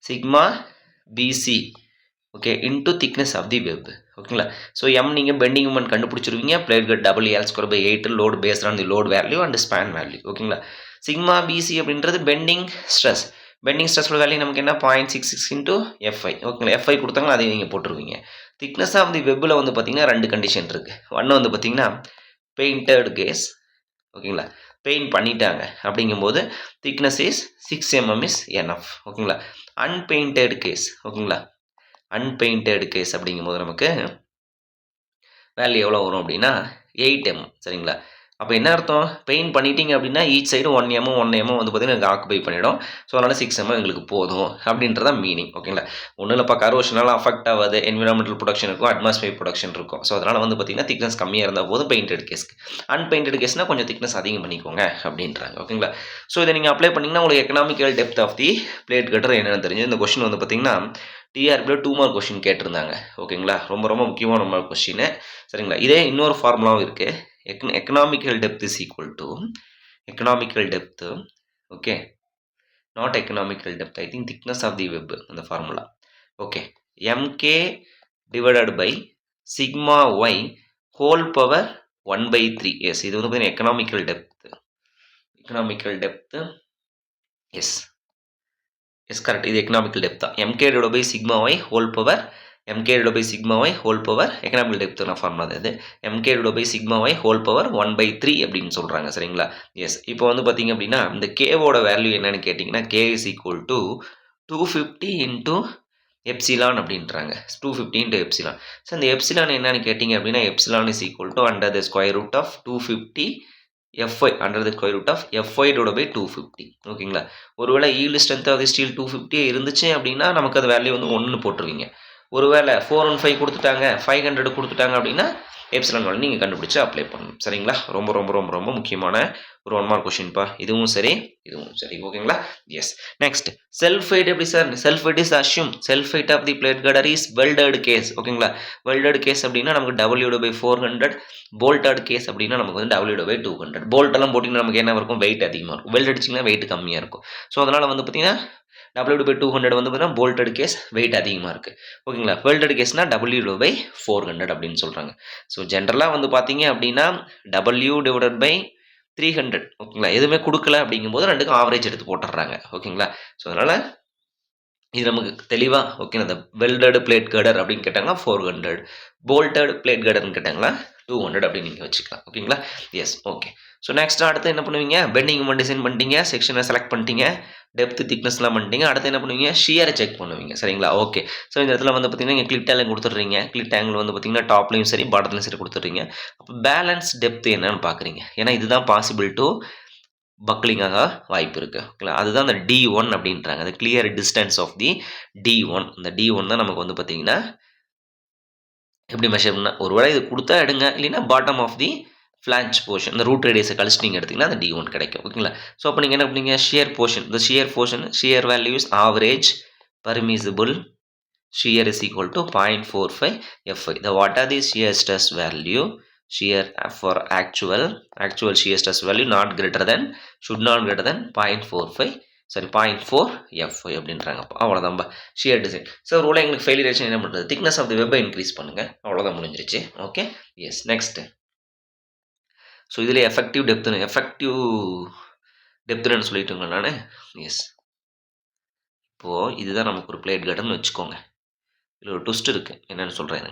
sigma BC okay into thickness of the web. ஓகேங்களா, so M நீங்கள் bending moment கண்டுபிடிச்சிருவீங்க. Plate cut WL²/8 load based on the load value and span value. ஓகேங்களா, sigma BC அப்படின்றது bending stress. Bending ஸ்ட்ரெஸ்ஸோட value நமக்கு என்ன 0.66 into FI. ஓகேங்களா, FI கொடுத்தாங்களா அதை நீங்கள் போட்டுருவீங்க. திக்னஸ் ஆஃப் தி வெப்பில் வந்து பார்த்தீங்கன்னா 2 கண்டிஷன் இருக்குது. ஒன்று வந்து பார்த்தீங்கன்னா பெயிண்டட் கேஸ். ஓகேங்களா, பெயிண்ட் பண்ணிட்டாங்க அப்படிங்கும்போது thickness is 6 mm is enough. ஓகேங்களா. அன்பெயிண்டட் கேஸ். ஓகேங்களா. அன்பெயிண்டட் கேஸ் அப்படிங்கும்போது நமக்கு வேல்யூ எவ்வளோ வரும் அப்படின்னா 8 mm. சரிங்களா. அப்போ என்ன அர்த்தம், பெயிண்ட் பண்ணிட்டீங்க அப்படின்னா ஈச் சைடு 1 mm 1 mm வந்து பார்த்தீங்கன்னா ஆக்குபை பண்ணிடும். ஸோ அதனால் 6 mm எங்களுக்கு போதும் அப்படின்றதான் மீனிங். ஓகேங்களா. ஒன்றும் இல்லைப்பா, கரோஷனால் அஃபெக்ட் ஆகாது, என்விரான்மெண்டல் ப்ரொடக்ஷன் இருக்கும், அட்மாஸ்பியர் ப்ரொடக்ஷன் இருக்கும். ஸோ அதனால் வந்து பார்த்தீங்கன்னா திக்னஸ் கம்மியாக இருந்தால் போதும் பெயிண்டட் கேஸ்க்கு. அன்பெயிண்டட் கேஸ்னால் கொஞ்சம் திக்னஸ் அதிகம் பண்ணிக்கோங்க அப்படின்றாங்க. ஓகேங்களா. ஸோ இதை நீங்கள் அப்ளை பண்ணிங்கன்னா உங்களுக்கு economical depth of the plate girder என்னென்னு தெரிஞ்சு. இந்த கொஸ்டின் வந்து பார்த்தீங்கன்னா டிஆர்பியில் 2 மார்க் கொஸ்டின் கேட்டிருந்தாங்க. ஓகேங்களா. ரொம்ப ரொம்ப முக்கியமான மார்க் கொஸ்டின். சரிங்களா. இதே இன்னொரு ஃபார்முலாவும் இருக்குது. economical depth is equal to economical depth, okay, not economical depth, I think thickness of the web the formula, okay, mk divided by sigma y whole power 1/3. yes, இது வந்து economical depth, yes, correct, இது economical depth தான். mk divided by sigma y whole power mk divided by sigma y whole power economical depth நான் formula இது. mk divided by sigma y whole power 1/3 அப்படின்னு சொல்கிறாங்க. சரிங்களா. S, இப்போ வந்து பார்த்தீங்க அப்படின்னா இந்த கேவோட வேல்யூ என்னன்னு கேட்டிங்கன்னா k is equal to 250 into epsilon அப்படின்றாங்க. 250 into எப்சிலான். ஸோ இந்த எப்சிலான் என்னன்னு கேட்டிங்க அப்படின்னா epsilon is equal to under the square root of 250 fy under the square root of fy divided by 250. ஓகேங்களா. ஒருவேளை yield strength of the steel 250 இருந்துச்சு அப்படின்னா நமக்கு அது வேல்யூ வந்து 1 போட்டுருவீங்க. ஒருவேளை 415 கொடுத்துட்டாங்க, 500 கொடுத்துட்டாங்க அப்படின்னா எப்சிலான் வேல்யூ நீங்கள் கண்டுபிடிச்சு அப்ளை பண்ணணும். சரிங்களா. ரொம்ப ரொம்ப ரொம்ப ரொம்ப முக்கியமான ஒரு 1 மார்க் கொஸ்டின்ப்பா. இதுவும் சரி, இதுவும் சரி. ஓகேங்களா. எஸ். நெக்ஸ்ட் செல்ஃப் வெயிட் எப்படி sir? Self weight is assume self weight of the plate girder is welded case. ஓகேங்களா. வெல்டட் கேஸ் அப்படின்னா நமக்கு W/400, போல்டட் கேஸ் அப்படின்னா நமக்கு வந்து W/200. போல்ட் எல்லாம் போட்டிங்கன்னா நமக்கு என்ன இருக்கும், வெயிட் அதிகமாக இருக்கும். வெல்ட் அடிச்சிங்கன்னா வெயிட் கம்மியாக இருக்கும். ஸோ அதனால் வந்து பார்த்தீங்கன்னா W/200 வந்து பார்த்தீங்கன்னா போல்டட் கேஸ் வெயிட் அதிகமாக இருக்குது. ஓகேங்களா. வெல்டட் கேஸ்னால் W/400 அப்படின்னு சொல்கிறாங்க. ஸோ ஜென்ரலாக வந்து பார்த்தீங்க அப்படின்னா W/300. ஓகேங்களா. எதுவுமே கொடுக்கல அப்படிங்கும்போது ரெண்டுக்கும் ஆவரேஜ் எடுத்து போட்டுடுறாங்க. ஓகேங்களா. ஸோ அதனால் இது நமக்கு தெளிவாக ஓகே. இந்த வெல்டட் பிளேட் கர்டர் அப்படின்னு கேட்டாங்கன்னா 400, போல்டட் பிளேட் கர்டர்னு கேட்டாங்களா 200 அப்படின்னு நீங்கள் வச்சுக்கலாம். ஓகேங்களா. S, okay. ஸோ நெக்ஸ்ட் அடுத்து என்ன பண்ணுவீங்க, பெண்டிங் மூமெண்ட் டிசைன் பண்ணிட்டீங்க, செக்ஷனை செலக்ட் பண்ணிட்டீங்க, டெப்த் திக்னஸ்லாம் பண்ணிட்டீங்க. அடுத்து என்ன பண்ணுவீங்க, ஷியரை செக் பண்ணுவீங்க. சரிங்களா. ஓகே. ஸோ இந்த இடத்துல வந்து பார்த்தீங்கன்னா நீங்கள் கிளிட் ஆங்கிள் கொடுத்துட்றீங்க. கிளிட் ஆங்கிள் வந்து பார்த்தீங்கன்னா டாப்லையும் சரி பாட்டத்துலையும் சரி கொடுத்துட்றீங்க. அப்போ பேலன்ஸ் டெப்த் என்னன்னு பார்க்குறீங்க. ஏன்னா இதுதான் பாசிபிள் டு பக்லிங்காக வாய்ப்பு இருக்குது. ஓகேங்களா. அதுதான் அந்த D1 அப்படின்றாங்க. அது clear distance of the D1. இந்த D1 தான் நமக்கு வந்து பார்த்தீங்கன்னா எப்படி மெஷர் பண்ணால் ஒருவேளை இது கொடுத்தா எடுங்க, இல்லைன்னா bottom of the flange portion இந்த ரூட் ரேடியஸை கழிச்சு நீங்கள் எடுத்திங்கன்னா அந்த D1 கிடைக்கும். ஓகேங்களா. ஸோ அப்போ நீங்கள் என்ன பண்ணீங்க, ஷியர் போர்ஷன், இந்த shear portion shear values average permissible shear is equal to 0.45 Fy. The what are the shear stress value? Shear for actual shear stress value not greater than should not greater than 0.45 sorry 0.4 Fy அப்படின்றாங்க. அவ்வளோதான்பா shear design. So ஒரு வேளை எங்களுக்கு failure ஆச்சு என்ன பண்ணுறது, thickness of the வெப்பை increase பண்ணுங்கள். அவ்வளோதான் முடிஞ்சிருச்சு. ஓகே. எஸ். நெக்ஸ்ட் ஸோ இதில் எஃபெக்டிவ் டெப்த்துன்னு சொல்லிட்டுங்க நான். எஸ். இப்போது இதுதான் நமக்கு ஒரு பிளேட் கட்டர்னு வச்சுக்கோங்க. இதில் ஒரு ட்விஸ்ட் இருக்குது, என்னென்னு சொல்கிறேன்.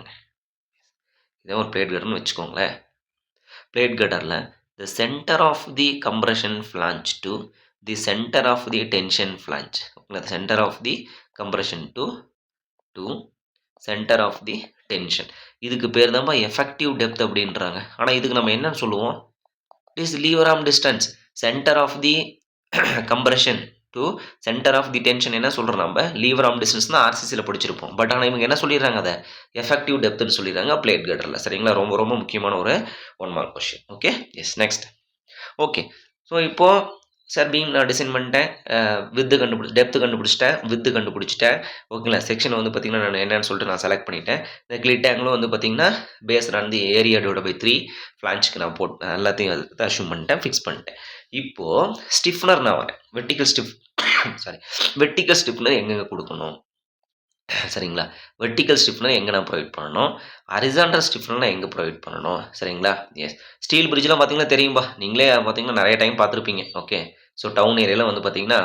இதான் ஒரு பிளேட் கட்டர்னு வச்சுக்கோங்களேன். பிளேட் கட்டரில் the centre of the compression flange to the centre of the tension flange. ஓகேங்களா. Centre of the compression to centre of the tension. இதுக்கு பேர் தான்ப்பா எஃபெக்டிவ் டெப்த் அப்படின்றாங்க. ஆனால் இதுக்கு நம்ம என்னன்னு சொல்லுவோம், it is lever arm distance. Centre of the compression to centre of the tension என்ன சொல்கிறோம், நம்ம லீவர் ஆர்ம் டிஸ்டன்ஸ் தான் ஆர்சிசியில் படிச்சிருப்போம். பட் ஆனால் இவங்க என்ன சொல்லிடுறாங்க, அதை எஃபெக்டிவ் டெப்த்னு சொல்லிடுறாங்க பிளேட் கட்டரில். சரிங்களா. ரொம்ப ரொம்ப முக்கியமான ஒரு 1 mark question. Okay. Yes. Next okay. So இப்போது சார் பீம் நான் டிசைன் பண்ணிட்டேன், டெப்த்து கண்டுபிடிச்சிட்டேன். ஓகேங்களா. செக்ஷன் வந்து பார்த்திங்கன்னா நான் என்னென்னு சொல்லிட்டு நான் செலக்ட் பண்ணிட்டேன். இந்த கிளிட் ஆங்கிளும் வந்து பார்த்திங்கன்னா based on the area divided by 3 ஃப்ளான்ச்சுக்கு நான் எல்லாத்தையும் அதை அஷ்யூம் பண்ணிட்டேன், ஃபிக்ஸ் பண்ணிட்டேன். இப்போது ஸ்டிஃப்னர் நான் வரேன். வெர்டிக்கல் ஸ்டிஃப்னர் எங்கெங்கே கொடுக்கணும், சரிங்களா. வெர்டிக்கல் ஸ்டிஃப்னர் எங்கே நான் ப்ரொவைட் பண்ணணும், ஹரிசாண்டல் ஸ்டிஃப்னர் எங்கே ப்ரொவைட் பண்ணணும். சரிங்களா. எஸ். ஸ்டீல் பிரிட்ஜெலாம் பார்த்தீங்கன்னா தெரியும்பா, நீங்களே பார்த்தீங்கன்னா நிறைய டைம் பார்த்துருப்பீங்க. ஓகே. ஸோ டவுன் ஏரியாவில் வந்து பார்த்தீங்கன்னா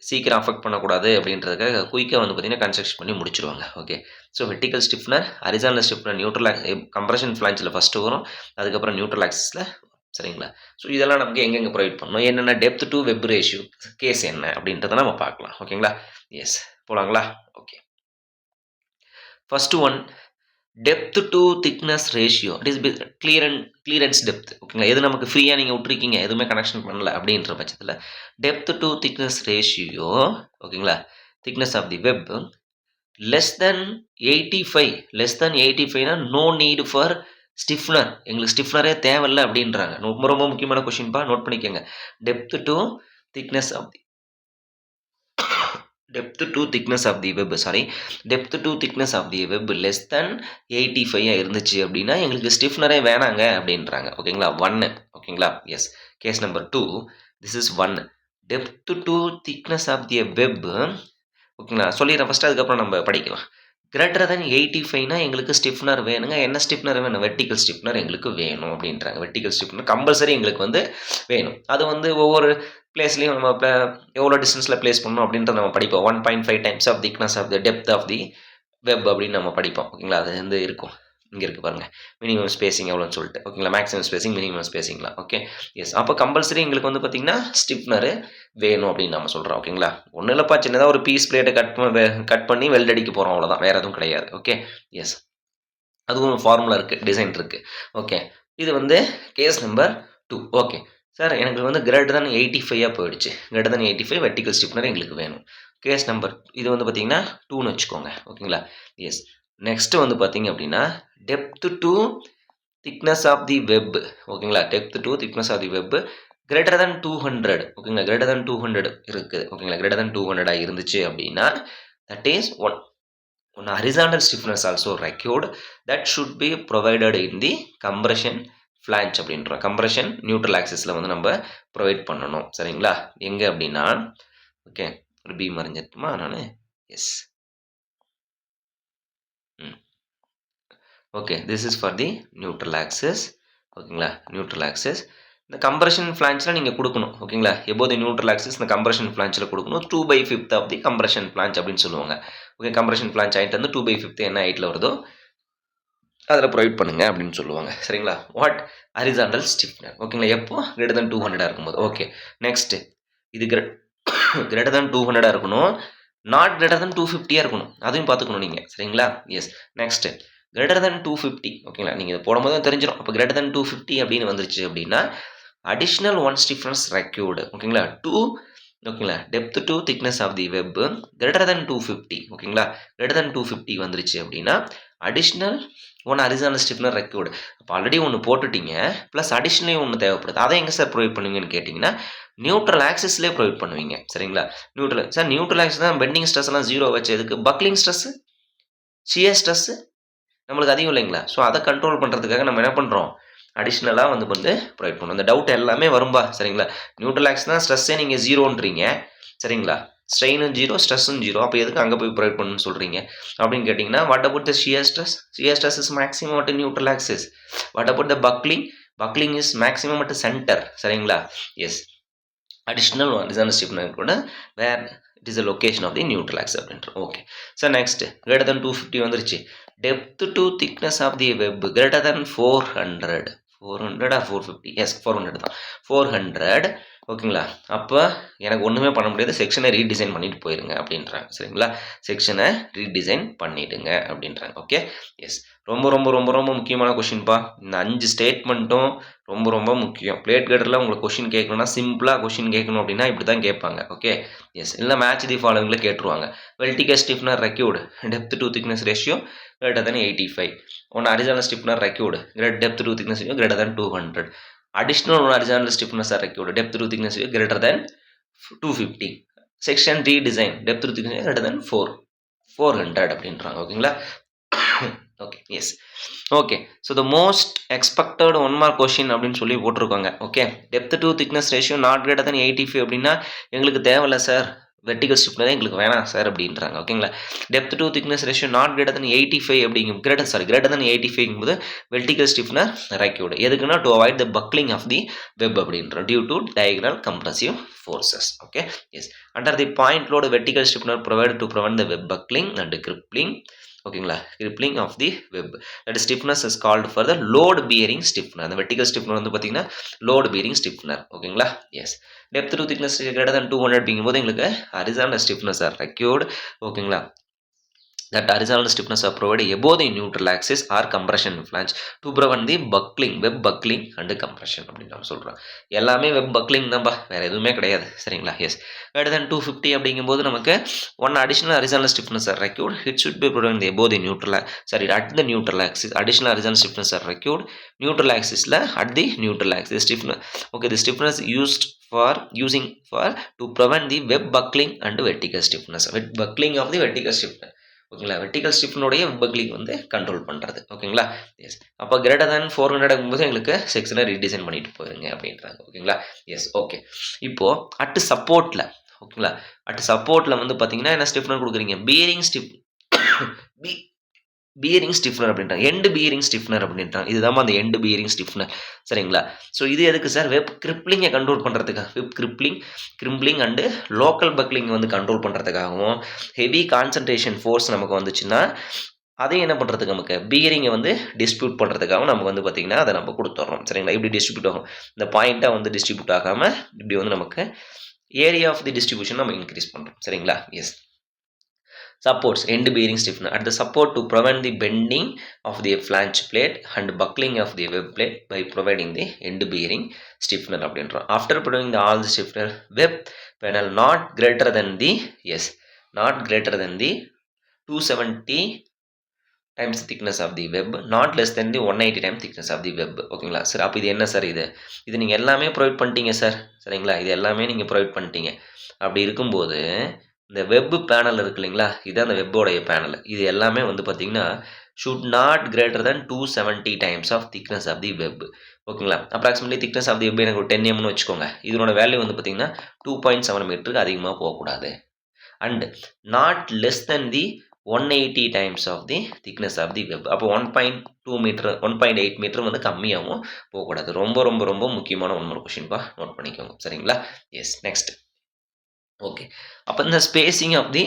சீக்கிரம் அஃபெக்ட் பண்ணக்கூடாது அப்படின்றதுக்காக குயிக்காக வந்து பார்த்தீங்கன்னா கன்ஸ்ட்ரக்ஷன் பண்ணி முடிச்சிருவாங்க. Okay. So vertical stiffener, horizontal stiffener neutral compression ஃப்ளான்ச்சில் ஃபஸ்ட்டு வரும், அதுக்கப்புறம் நியூட்ரல் ஆக்சிஸில் சரிங்களா? ஸோ இதெல்லாம் நமக்கு எங்கெங்கே ப்ரொவைட் பண்ணணும், என்னென்ன depth to web ratio case என்ன அப்படின்றத நம்ம பார்க்கலாம். ஓகேங்களா? எஸ், போலாங்களா? Okay. First one, depth to thickness ratio. It is clearance depth. ஓகேங்களா? எது நமக்கு ஃப்ரீயாக நீங்கள் விட்ருக்கீங்க, எதுவுமே கனெக்ஷன் பண்ணல அப்படின்ற பட்சத்தில் டெப்த் டு திக்னஸ் ரேஷியோ, ஓகேங்களா, thickness of the web less than 85னா நோ நீடு ஃபார் ஸ்டிஃப்னர். எங்களுக்கு ஸ்டிஃப்னரே தேவையில்லை அப்படின்றாங்க. ரொம்ப ரொம்ப முக்கியமான கொஷின்பா, நோட் பண்ணிக்கோங்க. Depth to thickness of the web less than 85 இருந்துச்சு அப்படின்னா எங்களுக்கு ஸ்டிஃப்னரே வேணாங்க அப்படின்றாங்க. ஓகேங்களா? 1. ஓகேங்களா? Yes. Case number 2, this is 1. Depth to thickness of the web, ஓகேங்களா, சொல்லிடுறேன் ஃபஸ்ட்டு, அதுக்கப்புறம் நம்ம படிக்கலாம். கிரேட்டர் தென் 85னா எங்களுக்கு ஸ்டிஃப்னர் வேணுங்க. என்ன ஸ்டிஃப்னர் வேணும்? வெர்டிகல் ஸ்டிஃப்னர் எங்களுக்கு வேணும் அப்படின்றாங்க. வெர்டிகல் ஸ்டிஃப்னர் கம்பல்சரி எங்களுக்கு வேணும். அது ஒவ்வொரு பிளேஸ்லையும் நம்ம எவ்வளோ டிஸ்டன்ஸில் பிளேஸ் பண்ணணும் அப்படின்றத நம்ம படிப்போம். 1.5 times of thickness of the depth of the web அப்படின்னு நம்ம படிப்போம். ஓகேங்களா? அது இருக்கும். இங்கே இருக்குது பாருங்கள், மினிமம் ஸ்பேசிங் எவ்வளோன்னு சொல்லிட்டு. ஓகேங்களா? மேக்ஸிமம் ஸ்பேசிங், மினிமம் ஸ்பேசிங்லாம். Okay, yes. அப்போ கம்பல்சரி எங்களுக்கு பார்த்தீங்கன்னா ஸ்டிஃப்னர் வேணும் அப்படின்னு நம்ம சொல்கிறோம். ஓகேங்களா? ஒன்றும் இல்லைப்பா, சின்னதாக ஒரு பீஸ் பிளேட்டை கட் பண்ணி வெல்ட் அடிக்க போகிறோம், அவ்வளோதான், வேறு எதுவும் கிடையாது. Okay, yes. அதுவும் ஃபார்முலா இருக்குது, டிசைன் இருக்குது. ஓகே, இது கேஸ் நம்பர் 2. ஓகே சார், எனக்கு கிரேட்டர் தென் 85 போயிடுச்சு. கிரேட்டர் தென் 85 வெர்டிகல் ஸ்டிஃப்னர் எங்களுக்கு வேணும். கேஸ் நம்பர் இது பார்த்தீங்கன்னா 2ன்னு வச்சுக்கோங்க. ஓகேங்களா? எஸ். நெக்ஸ்ட் பார்த்தீங்க அப்படின்னா depth to thickness of the web. ஓகேங்களா? Depth to thickness of the web greater than 200. ஓகேங்களா? கிரேட்டர் தென் 200 இருக்குது. ஓகேங்களா? கிரேட்டர் தென் 200 இருந்துச்சு அப்படின்னா that is one horizontal stiffness also required that should be provided in the compression flange அப்படின்றோம். Compression neutral ஆக்சிஸில் நம்ம provide பண்ணணும். சரிங்களா? எங்கே அப்படின்னா, ஓகே, ஒரு பி மறைஞ்சிட்டுமா நான், yes. Okay, this is for the neutral axis. ஓகேங்களா? நியூட்ரல் ஆக்சிஸ் இந்த கம்ப்ரெஷன் ஃப்ளான்ச்சில் நீங்கள் கொடுக்கணும். ஓகேங்களா? எபோவ் தி நியூட்ரல் ஆக்சிஸ் இந்த கம்ப்ரெஷன் ஃப்ளான்ச்சில் கொடுக்கணும். 2/5 ஆஃப் தி கம்ப்ரெஷன் ஃப்ளான்ச் அப்படின்னு சொல்லுவாங்க. ஓகே, கம்ப்ரெஷன் ஃப்ளான்ச் ஹைட் 2/5 என்ன ஹைட்டில் வருதோ அதில் ப்ரொவைட் பண்ணுங்க அப்படின்னு சொல்லுவாங்க. சரிங்களா? What horizontal stiffener. ஓகேங்களா? எப்போ கிரேட்டர் தென் 200 இருக்கும்போது. ஓகே, நெக்ஸ்ட் இது கிரேட்டர் தென் 200 இருக்கணும், நாட் கிரேட்டர் தென் 250 இருக்கணும். அதையும் பார்த்துக்கணும் நீங்கள். சரிங்களா? எஸ். Next greater than 250. ஓகேங்களா? நீங்கள் இதை போடும்போது தெரிஞ்சிடும். அப்போ கிரேட்டர் தென் 250 அப்படின்னு வந்துருச்சு அப்படின்னா அடிஷ்னல் 1 ஸ்டிஃப்னஸ் ரெக்யூர்டு. ஓகேங்களா? ஓகேங்களா? Depth to thickness of the web greater than 250. ஓகேங்களா? கிரேட்டர் தென் 250 வந்துருச்சு அப்படின்னா அடிஷ்னல் 1 ஹரிசாண்டல் ஸ்டிஃப்னர் ரெக்யூர்டு. அப்போ ஆல்ரெடி ஒன்று போட்டுட்டீங்க, ப்ளஸ் அடிஷ்னலி ஒன்று தேவைப்படுது. அதை எங்கே சார் ப்ரொவைட் பண்ணுவீங்கன்னு கேட்டிங்கன்னா நியூட்ரல் ஆக்சிஸ்லேயே ப்ரொவைட் பண்ணுவீங்க. சரிங்களா? நியூட்ரல் ஆக்சிஸ் தான் பெண்டிங் ஸ்ட்ரெஸ் எல்லாம் 0 வச்சு, எதுக்கு பக்லிங் ஸ்ட்ரெஸ்ஸு, ஷியர் ஸ்ட்ரெஸ்ஸு நம்மளுக்கு அதிகம் இல்லைங்களா? ஸோ அதை கண்ட்ரோல் பண்ணுறதுக்காக நம்ம என்ன பண்ணுறோம், அடிஷ்னலாக ப்ரொவைட் பண்ணணும். இந்த டவுட் எல்லாமே வரும்பா. சரிங்களா? நியூட்ரல் ஆக்சிஸ் தான் ஸ்ட்ரெஸ்ஸே நீங்கள் 0ன்றீங்க. சரிங்களா? ஸ்ட்ரெயினும் 0, ஸ்ட்ரெஸ்ஸும் 0. அப்போ எதுக்கு அங்கே போய் ப்ரொவைட் பண்ணணும்னு சொல்கிறீங்க அப்படின்னு கேட்டிங்கன்னா, what about the shear stress? Shear stress is maximum at neutral axis. What about the buckling is maximum at centre. சரிங்களா? எஸ். அடிஷ்னல் ஹரிசாண்டல் ஸ்டிஃப்னர் கூட where it is the location of the neutral axis அப்படின்றோம். Okay sir, next greater than 250 வந்துருச்சு. Depth to thickness of the web greater than 400 or 450. Yes, 400 தான். 400. ஓகேங்களா? அப்போ எனக்கு ஒன்றுமே பண்ண முடியாது, செக்ஷனை ரீடிசைன் பண்ணிட்டு போயிருங்க அப்படின்றாங்க. சரிங்களா? செக்ஷனை ரீடிசைன் பண்ணிவிடுங்க அப்படின்றாங்க. Okay, yes. ரொம்ப ரொம்ப ரொம்ப ரொம்ப முக்கியமான கொஷின்ப்பா. இந்த 5 ஸ்டேட்மெண்ட்டும் ரொம்ப ரொம்ப முக்கியம். பிளேட் கட்டரில் உங்களுக்கு கொஷின் கேட்கணும்னா, சிம்பிளாக கொஷின் கேட்கணும் அப்படின்னா இப்படி தான் கேட்பாங்க. Okay, yes. இல்லை மேட்ச் தி ஃபாலோவிங்கில் கேட்டுருவாங்க. Vertical stiffener required depth to thickness ratio greater than 85. One horizontal stiffener required depth to thickness greater than 200. Additional one horizontal stiffness are required depth to thickness greater than 250. Section redesign depth to thickness greater than 400 அப்படின்றாங்க. ஓகேங்களா? Okay, yes. Okay, so the most expected 1 mark question அப்படின்னு சொல்லி போட்டிருக்காங்க. Okay, depth to thickness ratio not greater than 85 அப்படின்னா எங்களுக்கு தேவையில்லை sir, vertical stiffener எங்களுக்கு வேணாம் சார் அப்படின்றாங்க. ஓகேங்களா? Depth to thickness ratio not greater than 85 அப்படிங்கும் கிரேட்டர் தென் 85 போது வெர்டிகல் ஸ்டிஃப்னர் ரெக்யூர்டு. எதுக்குன்னா to avoid the buckling of the web அப்படின்றோம் due to diagonal compressive forces. Okay, yes. Under the point load vertical stiffener provided to prevent the web buckling and crippling. ஓகேங்களா? Crippling of the web. That stiffness is called for the load bearing stiffener. அந்த vertical stiffener வந்து பார்த்தீங்கன்னா load bearing stiffener. ஓகேங்களா? Yes. Depth to thickness greater than 200 அப்படிங்கும்போது எங்களுக்கு horizontal stiffness are required. ஓகேங்களா? that horizontal stiffness are provided above the neutral axis or compression flange to prevent the buckling, web buckling and compression அப்படின்னு நம்ம சொல்கிறோம். எல்லாமே web buckling தான்ப்பா, வேறு எதுவுமே கிடையாது. சரிங்களா? எஸ். greater than 250 அப்படிங்கும்போது நமக்கு one additional horizontal stiffness are required. It should be provided above the neutral, sorry, at the neutral axis. Additional horizontal stiffness are required. Neutral axis la at the neutral axis stiffness. Okay, the stiffness used for to prevent the web buckling and vertical stiffness. Web buckling of the vertical stiffness. ஓகேங்களா? Vertical ஸ்டிஃப்னுடைய buckling வந்து control பண்ணுறது. ஓகேங்களா? S. அப்போ greater than 400 ஆகும்போது எங்களுக்கு செக்ஷனை redesign பண்ணிட்டு போயிருங்க அப்படின்றாங்க. ஓகேங்களா? எஸ். ஓகே. இப்போது அட் சப்போர்ட்டில், ஓகேங்களா, அட் சப்போர்ட்டில் வந்து பார்த்தீங்கன்னா என்ன ஸ்டிஃப்னர் கொடுக்குறீங்க? பியரிங் ஸ்டிஃப்னர் அப்படின்றாங்க. எண்டு பியரிங் ஸ்டிஃப்னர் அப்படின்றாங்க. இதுதான் அந்த எண்டு பியரிங் ஸ்டிஃப்னர். சரிங்களா? ஸோ இது எதுக்கு சார்? வெப் கிரிப்ளிங்கை கண்ட்ரோல் பண்ணுறதுக்காக. Web crippling and local buckling வந்து கண்ட்ரோல் பண்ணுறதுக்காகவும், ஹெவி கான்சன்ட்ரேஷன் ஃபோர்ஸ் நமக்கு வந்துச்சுன்னா அதையும் என்ன பண்ணுறதுக்கு, நமக்கு பியரிங்கை வந்து டிஸ்ட்ரிபியூட் பண்ணுறதுக்காகவும் நமக்கு வந்து பார்த்திங்கன்னா அதை நம்ம கொடுத்துட்றோம். சரிங்களா? இப்படி டிஸ்ட்ரிபியூட் ஆகும். இந்த பாயிண்ட்டாக வந்து டிஸ்ட்ரிபியூட் ஆகாமல் இப்படி வந்து நமக்கு ஏரியா ஆஃப் தி டிஸ்ட்ரிபியூஷன் நம்ம இன்க்ரீஸ் பண்ணுறோம். சரிங்களா? S. Supports end bearing stiffener at the support to prevent the bending of the flange plate and buckling of the web plate by providing the end bearing stiffener அப்படின்றோம். After providing the all the stiffener, web panel not greater than the 270 times the thickness of the web, not less than the 180 times thickness of the web. ஓகேங்களா sir? அப்போ இது என்ன sir? இது நீங்கள் எல்லாமே provide பண்ணிட்டீங்க sir. சரிங்களா? இது எல்லாமே நீங்கள் ப்ரொவைட் பண்ணிட்டீங்க. அப்படி இருக்கும்போது இந்த வெப் பேனல் இருக்கு இல்லைங்களா, இதுதான் அந்த வெப்போடைய பேனல். இது எல்லாமே வந்து பார்த்தீங்கன்னா should not greater than 270 times of thickness of the web. ஓகேங்களா? Approximately thickness of the web எனக்கு ஒரு 10 mm வச்சுக்கோங்க. இதனோட வேல்யூ வந்து பார்த்தீங்கன்னா 2.7 மீட்டருக்கு அதிகமாக போகக்கூடாது. And not less than the 180 times of the thickness of the web. அப்போ 1.2 மீட்டர் 1.8 மீட்டர் வந்து கம்மியாகவும் போகக்கூடாது. ரொம்ப ரொம்ப ரொம்ப முக்கியமான ஒன்று கொஷின்ப்பா, நோட் பண்ணிக்கோங்க. சரிங்களா? எஸ். நெக்ஸ்ட். ஓகே. அப்போ இந்த spacing of the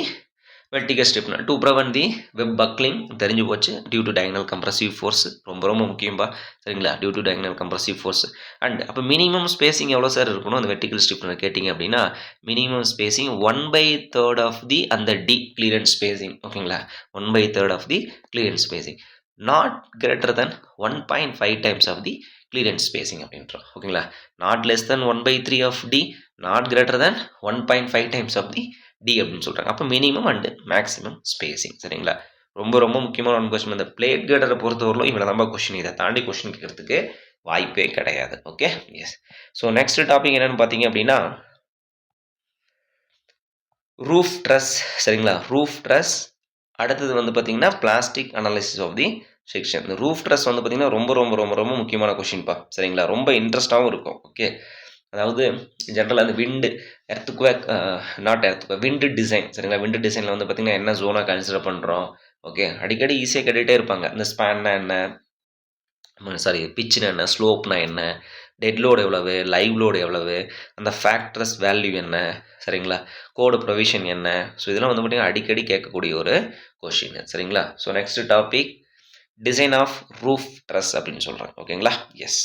vertical stiffener to prevent the web buckling தெரிஞ்சு போச்சு. Due to diagonal compressive force ரொம்ப ரொம்ப முக்கியம்பா. சரிங்களா? Due to diagonal compressive force. And அப்போ மினிமம் ஸ்பேசிங் எவ்வளோ சார் இருக்கணும் அந்த வெர்டிகல் ஸ்டிஃப்னர் கேட்டிங்க அப்படின்னா, மினிமம் ஸ்பேசிங் 1/3 ஆஃப் தி அந்த டி கிளியரன்ஸ் ஸ்பேசிங். ஓகேங்களா? 1/3 of the clearance spacing not greater than 1.5 times of the clearance spacing அப்படின்றோம். ஓகேங்களா? Not less than 1/3 of d, not greater than 1.5 times of the d அப்படின்னு சொல்கிறாங்க. அப்போ minimum and maximum spacing. சரிங்களா? ரொம்ப ரொம்ப முக்கியமான ஒன் கொஸ்டின். இந்த பிளேட் கேடரை பொறுத்தவரையிலும் இவ்வளோ நம்ம கொஸ்டின், இதை தாண்டி கொஸ்டின் கேட்கறதுக்கு வாய்ப்பே கிடையாது. Okay. Yes. So next topic என்னென்னு பார்த்தீங்க அப்படின்னா ரூஃப் ட்ரஸ். சரிங்களா? Roof truss. அடுத்தது வந்து பார்த்தீங்கன்னா plastic analysis of the section. இந்த ரூஃப் ட்ரஸ் வந்து பார்த்தீங்கன்னா ரொம்ப ரொம்ப ரொம்ப ரொம்ப முக்கியமான கொஷின்ப்பா. சரிங்களா? ரொம்ப இன்ட்ரெஸ்டாகவும் இருக்கும். ஓகே. அதாவது ஜென்ரலாக அந்த விண்டு டிசைன். சரிங்களா? விண்டு டிசைனில் வந்து பார்த்திங்கன்னா என்ன ஜோனாக கன்சிடர் பண்ணுறோம். ஓகே. அடிக்கடி ஈஸியாக கேட்டுகிட்டே இருப்பாங்க. இந்த ஸ்பேன்னா என்ன, சாரி பிச்சுனா என்ன, ஸ்லோப்னா என்ன, டெட் லோடு எவ்வளவு, லைவ் லோடு எவ்வளவு, அந்த ஃபேக்டர்ஸ் வேல்யூ என்ன, சரிங்களா, கோடு ப்ரொவிஷன் என்ன. ஸோ இதெல்லாம் வந்து பார்த்திங்கன்னா அடிக்கடி கேட்கக்கூடிய ஒரு கொஷின். சரிங்களா? So next topic design of roof truss அப்படின்னு சொல்கிறேன். ஓகேங்களா? எஸ்.